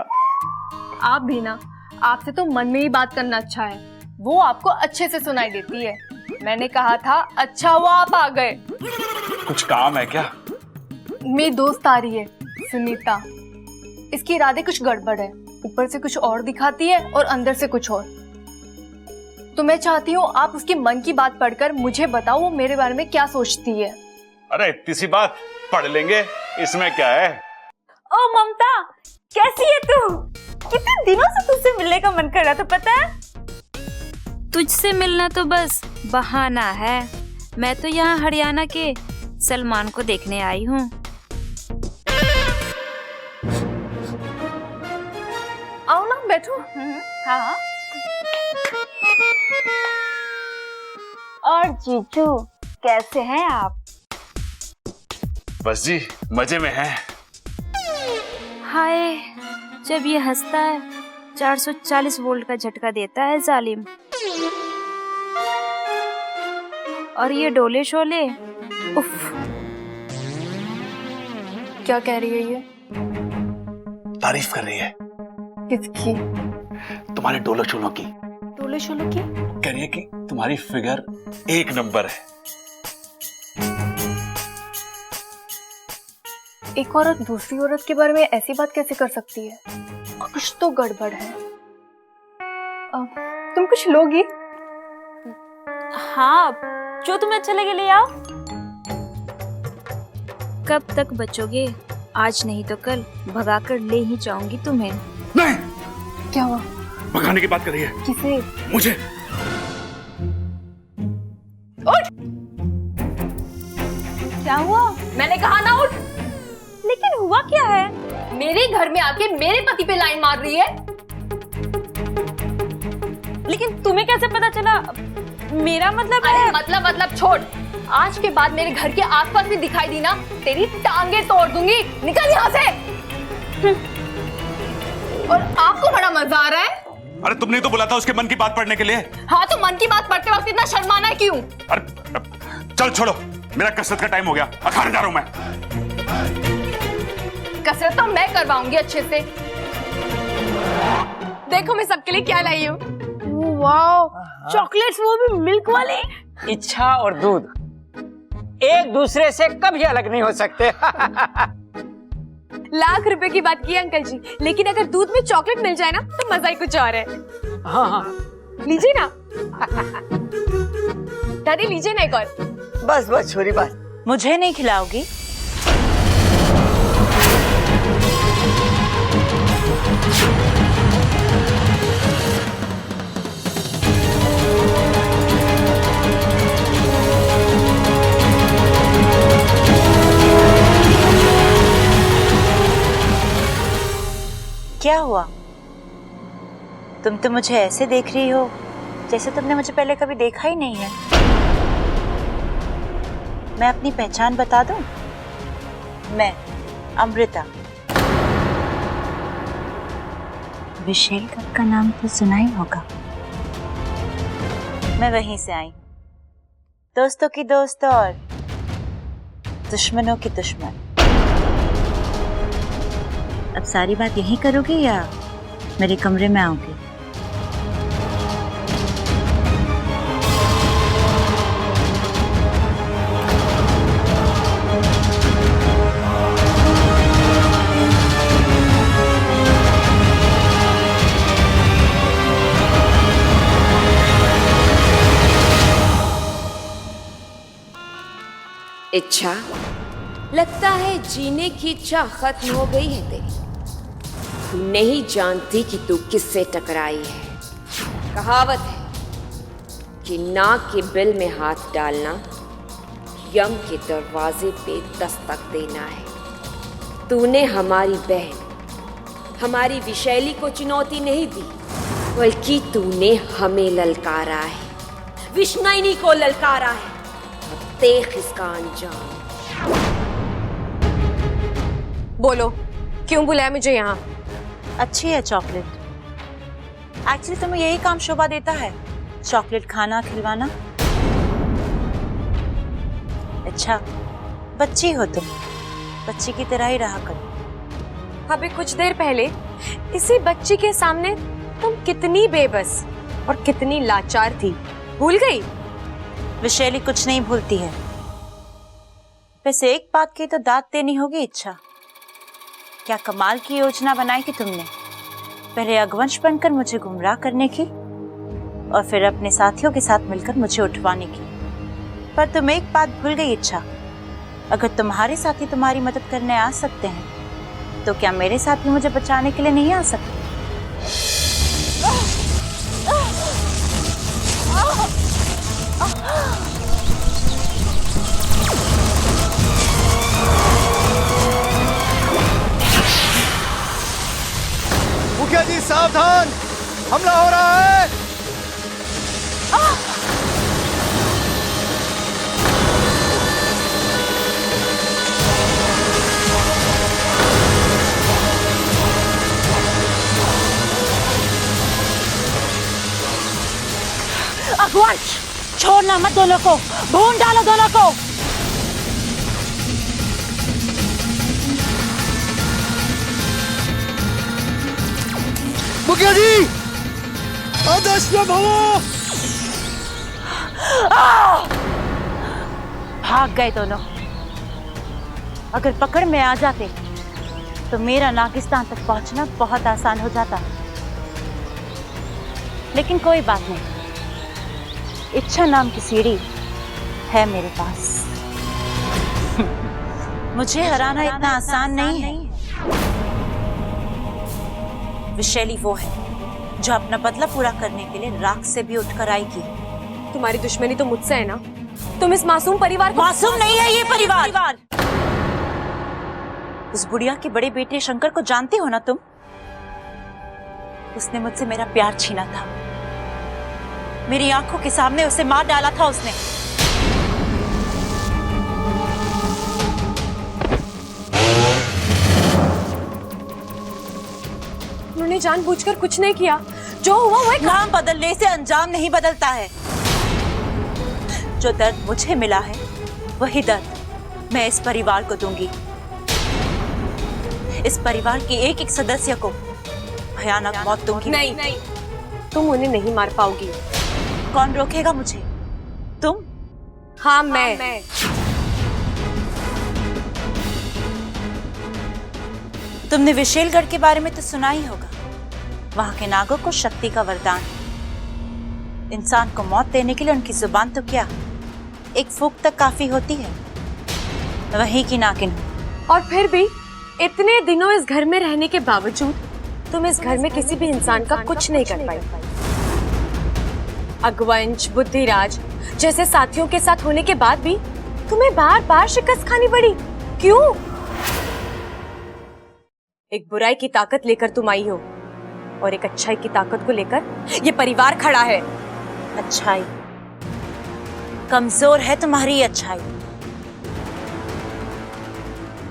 आप भी ना, आपसे तो मन में ही बात करना अच्छा है, वो आपको अच्छे से सुनाई देती है। मैंने कहा था अच्छा हुआ आप आ गए। कुछ काम है क्या? मेरी दोस्त आ रही है, सुनीता। इसके इरादे कुछ गड़बड़ है, ऊपर से कुछ और दिखाती है और अंदर से कुछ और। तो मैं चाहती हूँ आप उसके मन की बात पढ़कर मुझे बताओ वो मेरे बारे में क्या सोचती है। अरे इतनी सी बात, पढ़ लेंगे, इसमें क्या है। ओ ममता, कैसी है तू? कितने दिनों से तुझसे मिलने का मन कर रहा था, पता है? तुझसे मिलना तो बस बहाना है। मैं तो यहाँ हरियाणा के सलमान को देखने आई हूँ। आओ ना, बैठो। हाँ। और जीजू, कैसे हैं आप? बस जी, मजे में है। हाय, जब ये हंसता है 440 वोल्ट का झटका देता है जालिम। और ये डोले शोले, उफ। क्या कह रही है ये? तारीफ कर रही है। किसकी? तुम्हारे डोलो शोलों की। डोले शोलों की? कह रही है कि तुम्हारी फिगर 1 नंबर है। एक औरत दूसरी औरत के बारे में ऐसी बात कैसे कर सकती है? कुछ तो गड़बड़ है। तुम कुछ लोगी? हाँ, जो तुम्हें अच्छा लगे ले आओ। कब तक बचोगे? आज नहीं तो कल भगाकर ले ही जाऊंगी तुम्हें। नहीं। क्या हुआ? भगाने की बात कर रही है। किसे? मुझे। उठ! क्या हुआ? मैंने कहा ना उठ। लेकिन हुआ क्या है? मेरे घर में आके मेरे पति पे लाइन मार रही है। लेकिन तुम्हें कैसे पता चला? मेरा मतलब है। मतलब छोड़। आज के बाद मेरे घर के आसपास भी दिखाई दी ना, तेरी टांगे तोड़ दूंगी। निकल यहाँ से। और आपको बड़ा मजा आ रहा है? अरे तुमने तो बोला था उसके मन की बात पढ़ने के लिए। हाँ, तो मन की बात पढ़ते वक्त इतना शर्माना है क्यों? अरे चल छोड़ो, मेरा कसरत का टाइम हो गया, अखाड़े जा रहा हूं मैं। कसरत तो मैं करवाऊंगी अच्छे से। देखो मैं सबके लिए क्या लाई हूँ। वाओ, चॉकलेट्स, वो भी मिल्क वाले। इच्छा और दूध एक दूसरे से कभी अलग नहीं हो सकते। लाख रुपए की बात की अंकल जी, लेकिन अगर दूध में चॉकलेट मिल जाए ना तो मजा ही कुछ और है। हाँ हाँ, लीजिए ना। दादी लीजिए ना एक और। बस बस छोरी, बस। मुझे नहीं खिलाओगी? क्या हुआ? तुम तो मुझे ऐसे देख रही हो जैसे तुमने मुझे पहले कभी देखा ही नहीं है। मैं अपनी पहचान बता दूं? मैं अमृता। विशेलगढ़ का नाम तो सुना ही होगा। मैं वहीं से आई, दोस्तों की दोस्त और दुश्मनों की दुश्मन। अब सारी बात यहीं करोगी या मेरे कमरे में आओगी? इच्छा, लगता है जीने की इच्छा खत्म हो गई है तेरी। तू नहीं जानती कि तू किससे टकराई है। कहावत है कि नाक के बिल में हाथ डालना यम के दरवाजे पे दस्तक देना है। तूने हमारी बहन, हमारी विशैली को चुनौती नहीं दी, बल्कि तूने हमें ललकारा है, विष्णुनी को ललकारा है। देख इसका अंजाम। बोलो, क्यों बुलाया मुझे यहाँ? अच्छी है चॉकलेट। एक्चुअली तुम्हें यही काम शोभा देता है, चॉकलेट खाना, खिलवाना। अच्छा, बच्ची हो तुम, बच्ची की तरह ही रहा करो। अभी कुछ देर पहले इसी बच्ची के सामने तुम कितनी बेबस और कितनी लाचार थी, भूल गई? विशैली कुछ नहीं भूलती है। वैसे एक बात की तो दाद देनी होगी इच्छा। क्या कमाल की योजना बनाई कि तुमने, पहले अगवंश बनकर मुझे गुमराह करने की और फिर अपने साथियों के साथ मिलकर मुझे उठवाने की। पर तुम एक बात भूल गई इच्छा, अगर तुम्हारे साथी तुम्हारी मदद करने आ सकते हैं तो क्या मेरे साथी मुझे बचाने के लिए नहीं आ सकते? मुखिया जी सावधान, हमला हो रहा है। अगवंश, छोड़ना मत दोनों को, भून डालो दोनों को। मुखिया जी, आदेश में भवो। भाग गए दोनों। अगर पकड़ में आ जाते तो मेरा नागिस्तान तक पहुंचना बहुत आसान हो जाता, लेकिन कोई बात नहीं, इच्छा नाम की सीढ़ी है मेरे पास। मुझे हराना इतना आसान नहीं है। विशैली वो है जो अपना बदला पूरा करने के लिए राख से भी उठकर आएगी। तुम्हारी दुश्मनी तो मुझसे है ना? तुम इस मासूम परिवार को... मासूम नहीं है ये परिवार। उस बुढ़िया के बड़े बेटे शंकर को जानते हो ना तुम? उसने मुझसे मेरा प्यार छीना था, मेरी आंखों के सामने उसे मार डाला था उसने। उन्होंने जानबूझकर कुछ नहीं किया, जो हुआ वो नाम बदलने से अंजाम नहीं बदलता है। जो दर्द मुझे मिला है वही दर्द मैं इस परिवार को दूंगी। इस परिवार के एक एक सदस्य को भयानक मौत दूंगी। नहीं, तुम उन्हें नहीं मार पाओगी। कौन रोकेगा मुझे? तुम? हाँ, मैं। तुमने विशेलगढ़ के बारे में तो सुना ही होगा। वहां के नागों को शक्ति का वरदान, इंसान को मौत देने के लिए उनकी जुबान तो क्या, एक फूंक तक काफी होती है। वहीं की नागिन। और फिर भी इतने दिनों इस घर में रहने के बावजूद तुम इस घर में किसी भी इंसान का कुछ नहीं कर पाई। अगवंश, बुद्धिराज जैसे साथियों के साथ होने के बाद भी तुम्हें बार बार शिकस्त खानी पड़ी। क्यों? एक बुराई की ताकत लेकर तुम आई हो और एक अच्छाई की ताकत को लेकर ये परिवार खड़ा है। अच्छाई कमजोर है तुम्हारी अच्छाई।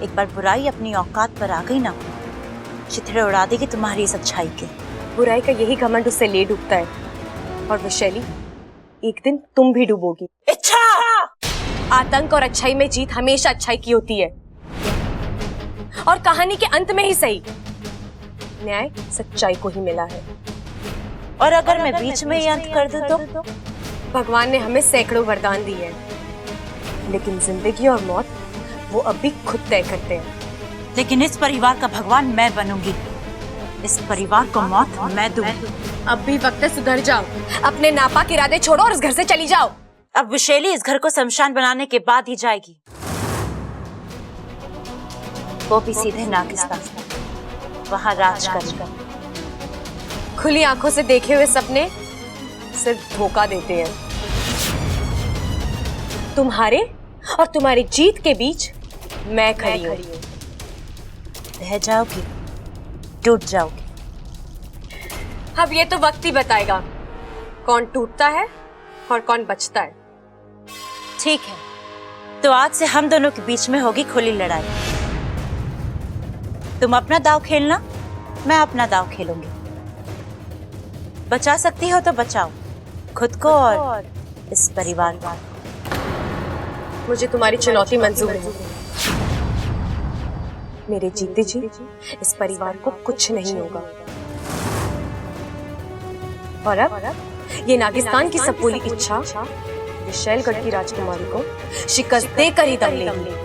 एक बार बुराई अपनी औकात पर आ गई ना, चिथड़े उड़ा देगी तुम्हारी इस अच्छाई के। बुराई का यही घमंड उससे ले डूबता है और वैशाली एक दिन तुम भी डूबोगी। इच्छा! आतंक और अच्छाई में जीत हमेशा अच्छाई की होती है और कहानी के अंत में ही सही न्याय सच्चाई को ही मिला है। और अगर मैं बीच में ही अंत कर दूं तो? भगवान ने हमें सैकड़ों वरदान दिए हैं, लेकिन जिंदगी और मौत वो अब भी खुद तय करते हैं। लेकिन इस परिवार का भगवान मैं बनूंगी, इस परिवार को मौत मैं दूंगी। अब भी वक्त है, सुधर जाओ, अपने नापाक इरादे छोड़ो और इस घर से चली जाओ। अब विशेली इस घर को शमशान बनाने के बाद ही जाएगी, वो भी सीधे नागिस्तान, वहां राज कर। खुली आंखों से देखे हुए सपने सिर्फ धोखा देते हैं। तुम्हारे और तुम्हारी जीत के बीच मैं खड़ी हूँ। रह जाओगी, टूट जाओगी। अब ये तो वक्त ही बताएगा कौन टूटता है और कौन बचता है। ठीक है, तो आज से हम दोनों के बीच में होगी खुली लड़ाई। तुम अपना दाव खेलना, मैं अपना दाव खेलूंगी। बचा सकती हो तो बचाओ खुद को और इस परिवार को। मुझे तुम्हारी चुनौती मंजूर है। मेरे जीते जी इस परिवार को कुछ नहीं होगा। और अब ये नागिस्तान की सब बोली इच्छा विशैलगढ़ की राजकुमारी को शिकस्त देकर ही दम लेगी।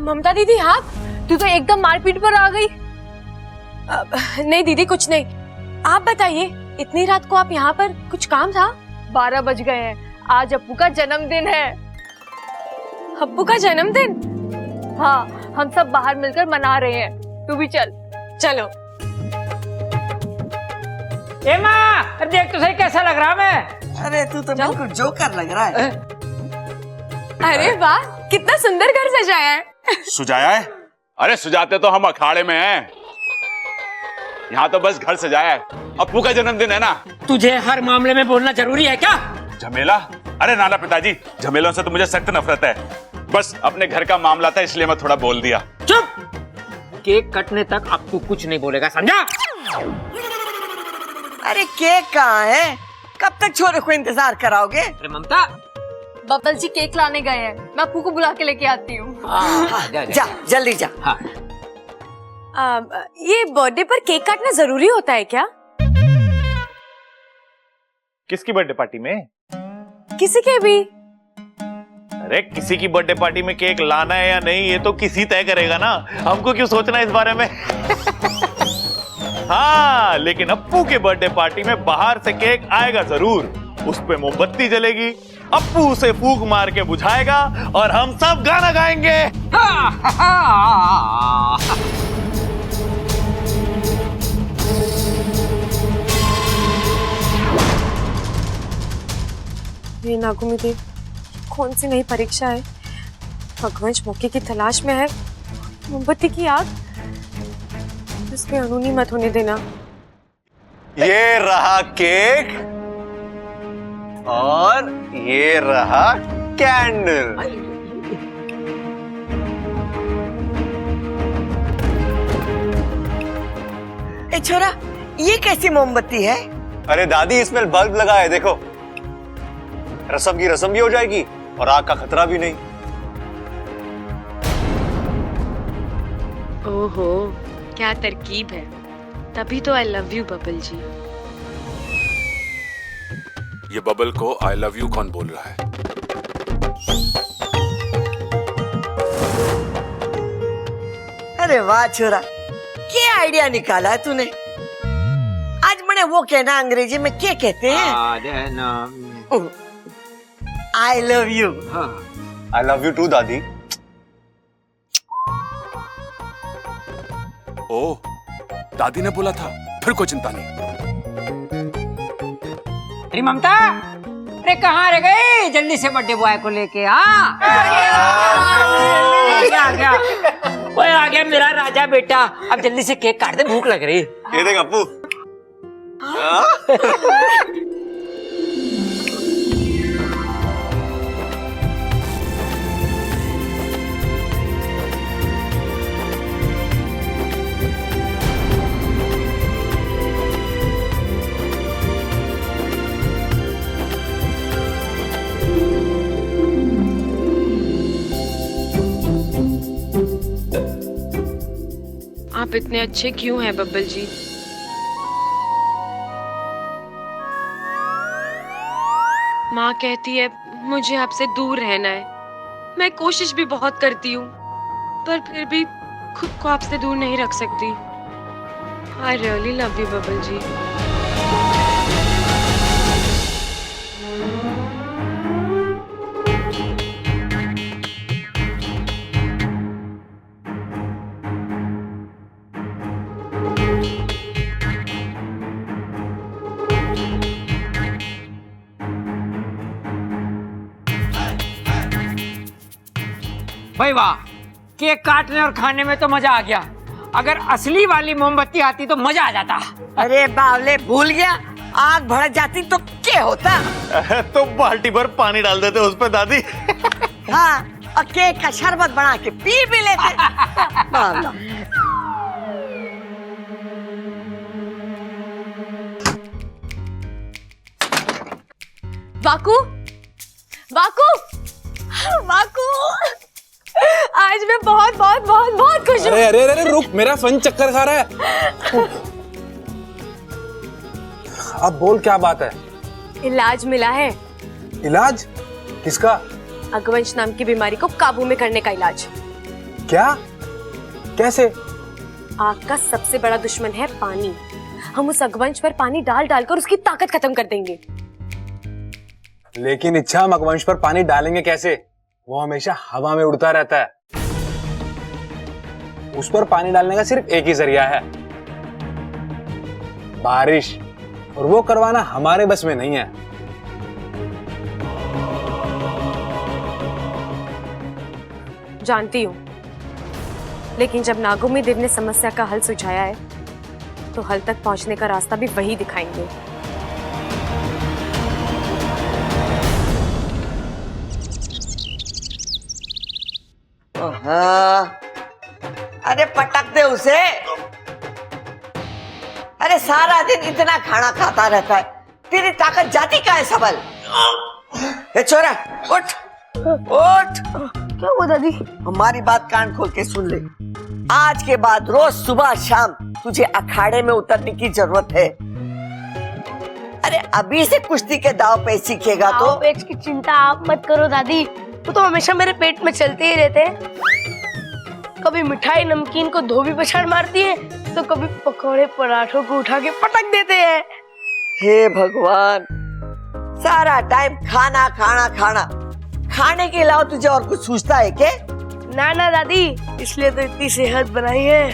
ममता दीदी, आप तू तो एकदम मारपीट पर आ गई। नहीं दीदी, कुछ नहीं। आप बताइए, इतनी रात को आप यहाँ पर, कुछ काम था? 12 बज गए हैं, आज अप्पू का जन्मदिन है। अप्पू का जन्मदिन? हाँ, हम सब बाहर मिलकर मना रहे हैं, तू भी चल। चलो। ए माँ, देख तो सही कैसा लग रहा मैं। अरे तू तो बिल्कुल जोकर लग रहा है। अरे वाह, कितना सुंदर घर सजाया है। सुजाया है? अरे सुजाते तो हम अखाड़े में हैं। यहाँ तो बस घर सजाया है। अप्पू का जन्मदिन है ना। तुझे हर मामले में बोलना जरूरी है क्या? झमेला? अरे नाना पिताजी, झमेलों से तो मुझे सख्त नफरत है। बस अपने घर का मामला था इसलिए मैं थोड़ा बोल दिया। चुप! केक कटने तक अप्पू कुछ नहीं बोलेगा, समझा? अरे केक कहाँ है? कब तक छोरे को इंतजार कराओगे? अरे ममता, बब्बल जी केक लाने गए हैं, मैं अप्पू को बुला के लेके आती हूँ। जा जल्दी जा। हाँ। ये बर्थडे पर केक काटना जरूरी होता है क्या? किसकी बर्थडे पार्टी में? किसी के भी। अरे किसी की बर्थडे पार्टी में केक लाना है या नहीं ये तो किसी तय करेगा ना, हमको क्यों सोचना इस बारे में। हाँ, लेकिन अप्पू के बर्थडे पार्टी में बाहर से केक आएगा जरूर, उस पे मोमबत्ती जलेगी, अप्पू उसे फूंक मार के बुझाएगा और हम सब गाना गाएंगे। ये नागुमी देव, कौन सी नई परीक्षा है? भगवंश मौके की तलाश में है। मोमबत्ती की आग, इसमें अनूनी मत होने देना। ये रहा केक और ये रहा कैंडल। ए छोरा, ये कैसी मोमबत्ती है? अरे दादी, इसमें बल्ब लगा है, देखो। रस्म की रस्म भी हो जाएगी और आग का खतरा भी नहीं। ओहो, क्या तरकीब है। तभी तो आई लव यू बबल जी। ये बबल को आई लव यू कौन बोल रहा है? अरे वाह छोरा, क्या आइडिया निकाला है तूने। आज मैंने वो कहना अंग्रेजी में क्या कहते हैं? I love you. I love you too dadi. ओ, दादी ने बोला था, फिर कोई चिंता नहीं। अरे ममता, अरे कहाँ रह गए? जल्दी से बर्थडे बॉय को लेके आ गया। वो आ गया मेरा राजा बेटा। अब जल्दी से केक काट दे, भूख लग रही। ये देख अप्पू। आप इतने अच्छे क्यों हैं बब्बल जी? माँ कहती है मुझे आपसे दूर रहना है। मैं कोशिश भी बहुत करती हूँ, पर फिर भी खुद को आपसे दूर नहीं रख सकती। I really love you Babbal ji. भाई वाह, केक काटने और खाने में तो मजा आ गया। अगर असली वाली मोमबत्ती आती तो मजा आ जाता। अरे बावले, भूल गया? आग भड़क जाती तो क्या होता? तो बाल्टी भर पानी डाल देते उस पर दादी। हाँ, और केक का शरबत बना के पी भी लेते। बावला। वाकू, वाकू, वाकू, आज मैं बहुत बहुत बहुत बहुत खुश हूँ। अरे अरे अरे रुक, मेरा फन चक्कर खा रहा है। अब बोल क्या बात है? इलाज मिला है। इलाज? किसका? अगवंश नाम की बीमारी को काबू में करने का इलाज। क्या? कैसे? आग का सबसे बड़ा दुश्मन है पानी। हम उस अगवंश पर पानी डाल डालकर उसकी ताकत खत्म कर देंगे। लेकिन इच्छा, हम अगवंश पर पानी डालेंगे कैसे? वो हमेशा हवा में उड़ता रहता है। उस पर पानी डालने का सिर्फ एक ही जरिया है, बारिश, और वो करवाना हमारे बस में नहीं है। जानती हूँ, लेकिन जब नागोमी देव ने समस्या का हल सुझाया है, तो हल तक पहुंचने का रास्ता भी वही दिखाएंगे। हाँ। अरे पटक दे उसे। अरे सारा दिन इतना खाना खाता रहता है, तेरी ताकत जाती का है सबल। ए छोरा, उठ उठ। क्या हुआ दादी? हमारी बात कान खोल के सुन ले। आज के बाद रोज सुबह शाम तुझे अखाड़े में उतरने की जरूरत है। अरे अभी से कुश्ती के दाव पे सीखेगा तो। दाव पेच की चिंता आप मत करो दादी, वो तो हमेशा मेरे पेट में चलते ही रहते हैं। कभी मिठाई नमकीन को धोबी पछाड़ मारती है, तो कभी पकौड़े पराठों को उठा के पटक देते हैं। हे भगवान, सारा टाइम खाना खाना खाना, खाने के अलावा तुझे और कुछ सूझता है क्या? ना ना दादी, इसलिए तो इतनी सेहत बनाई है।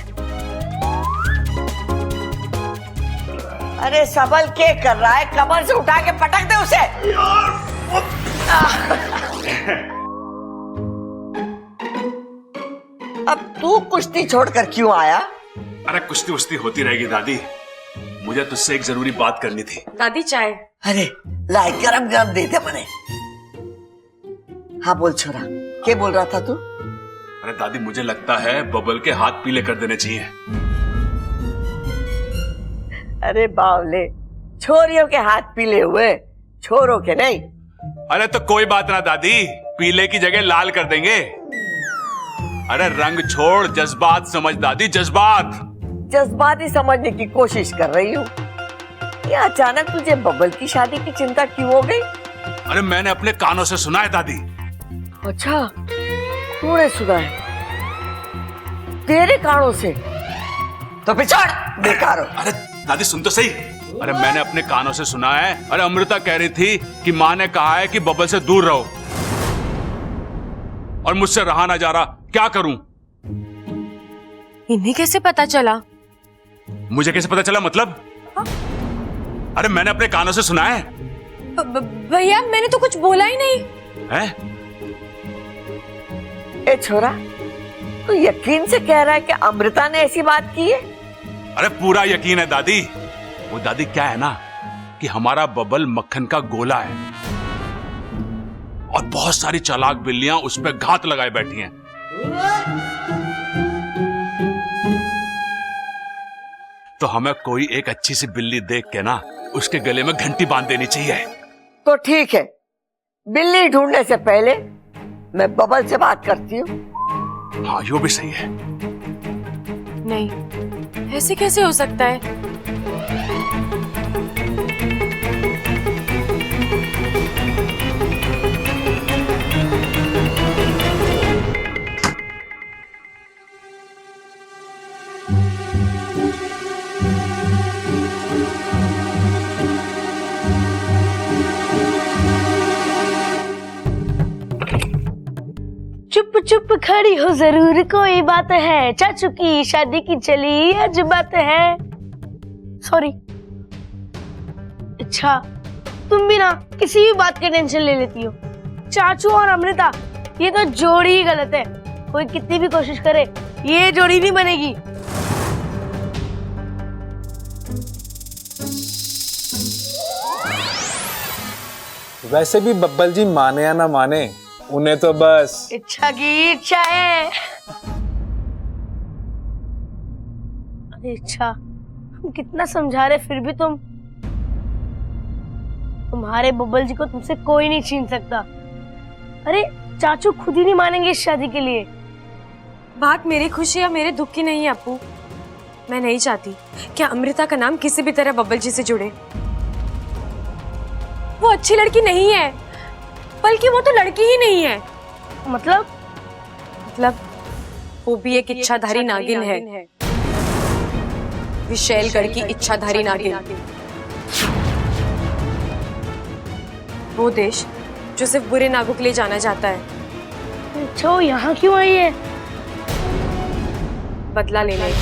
अरे सबल क्या कर रहा है? कमर से उठा के पटक दे उसे। अब तू कुश्ती छोड़कर क्यों आया? अरे कुश्ती उश्ती होती रहेगी दादी, मुझे तुझसे एक जरूरी बात करनी थी। दादी चाय। अरे लाई, गरम गरम दे दे मने। हाँ बोल छोरा, क्या बोल रहा था तू? अरे दादी, मुझे लगता है बबल के हाथ पीले कर देने चाहिए। अरे बावले, छोरियों के हाथ पीले हुए, छोरों के नहीं। अरे तो कोई बात ना दादी, पीले की जगह लाल कर देंगे। अरे रंग छोड़, जज्बात समझ दादी, जज्बात। जज्बात ही समझने की कोशिश कर रही हूँ। ये अचानक तुझे बबल की शादी की चिंता क्यों हो गई? अरे मैंने अपने कानों से सुना है दादी। अच्छा, तूने सुना है? तेरे कानों से? तो पिछड़, बेकार हो। अरे दादी सुन तो सही। अरे मैंने अपने कानों से सुना है। अरे अमृता कह रही थी कि माँ ने कहा है कि बबल से दूर रहो, और मुझसे रहा ना जा रहा। क्या करूं? इन्हें कैसे पता चला? मुझे कैसे पता चला मतलब? अरे मैंने अपने कानों से सुना है। भैया मैंने तो कुछ बोला ही नहीं है? ए छोरा, तू यकीन से कह रहा है कि अमृता ने ऐसी बात की है? अरे पूरा यकीन है दादी। वो दादी क्या है ना कि हमारा बबल मक्खन का गोला है, और बहुत सारी चालाक बिल्लियां उस पर घात लगाए बैठी हैं। तो हमें कोई एक अच्छी सी बिल्ली देख के ना उसके गले में घंटी बांध देनी चाहिए। तो ठीक है, बिल्ली ढूंढने से पहले मैं बबल से बात करती हूँ। हाँ यो भी सही है। नहीं, ऐसे कैसे हो सकता है? चुप चुप खड़ी हो जरूर कोई बात है, चाचू की शादी की चली आज बात है। सॉरी। अच्छा, तुम भी ना किसी भी बात की टेंशन ले लेती हो। चाचू और अमृता ये तो जोड़ी ही गलत है। कोई कितनी भी कोशिश करे ये जोड़ी नहीं बनेगी। वैसे भी बब्बल जी माने या ना माने, उन्हें तो बस इच्छा की इच्छा है। अरे इच्छा, हम कितना समझा रहे फिर भी तुम्हारे बब्बल जी को तुमसे कोई नहीं छीन सकता। अरे चाचू खुद ही नहीं मानेंगे इस शादी के लिए। बात मेरी खुशी या मेरे दुख की नहीं है अप्पू। मैं नहीं चाहती कि अमृता का नाम किसी भी तरह बब्बल जी से जुड़े। वो अच्छी लड़की नहीं है, बल्कि वो तो लड़की ही नहीं है। मतलब वो भी एक इच्छाधारी नागिन है, विशैलगढ़ की इच्छाधारी नागिन। वो देश जो सिर्फ बुरे नागों के लिए जाना जाता है। अच्छा, वो यहाँ क्यों आई है? बदला लेने।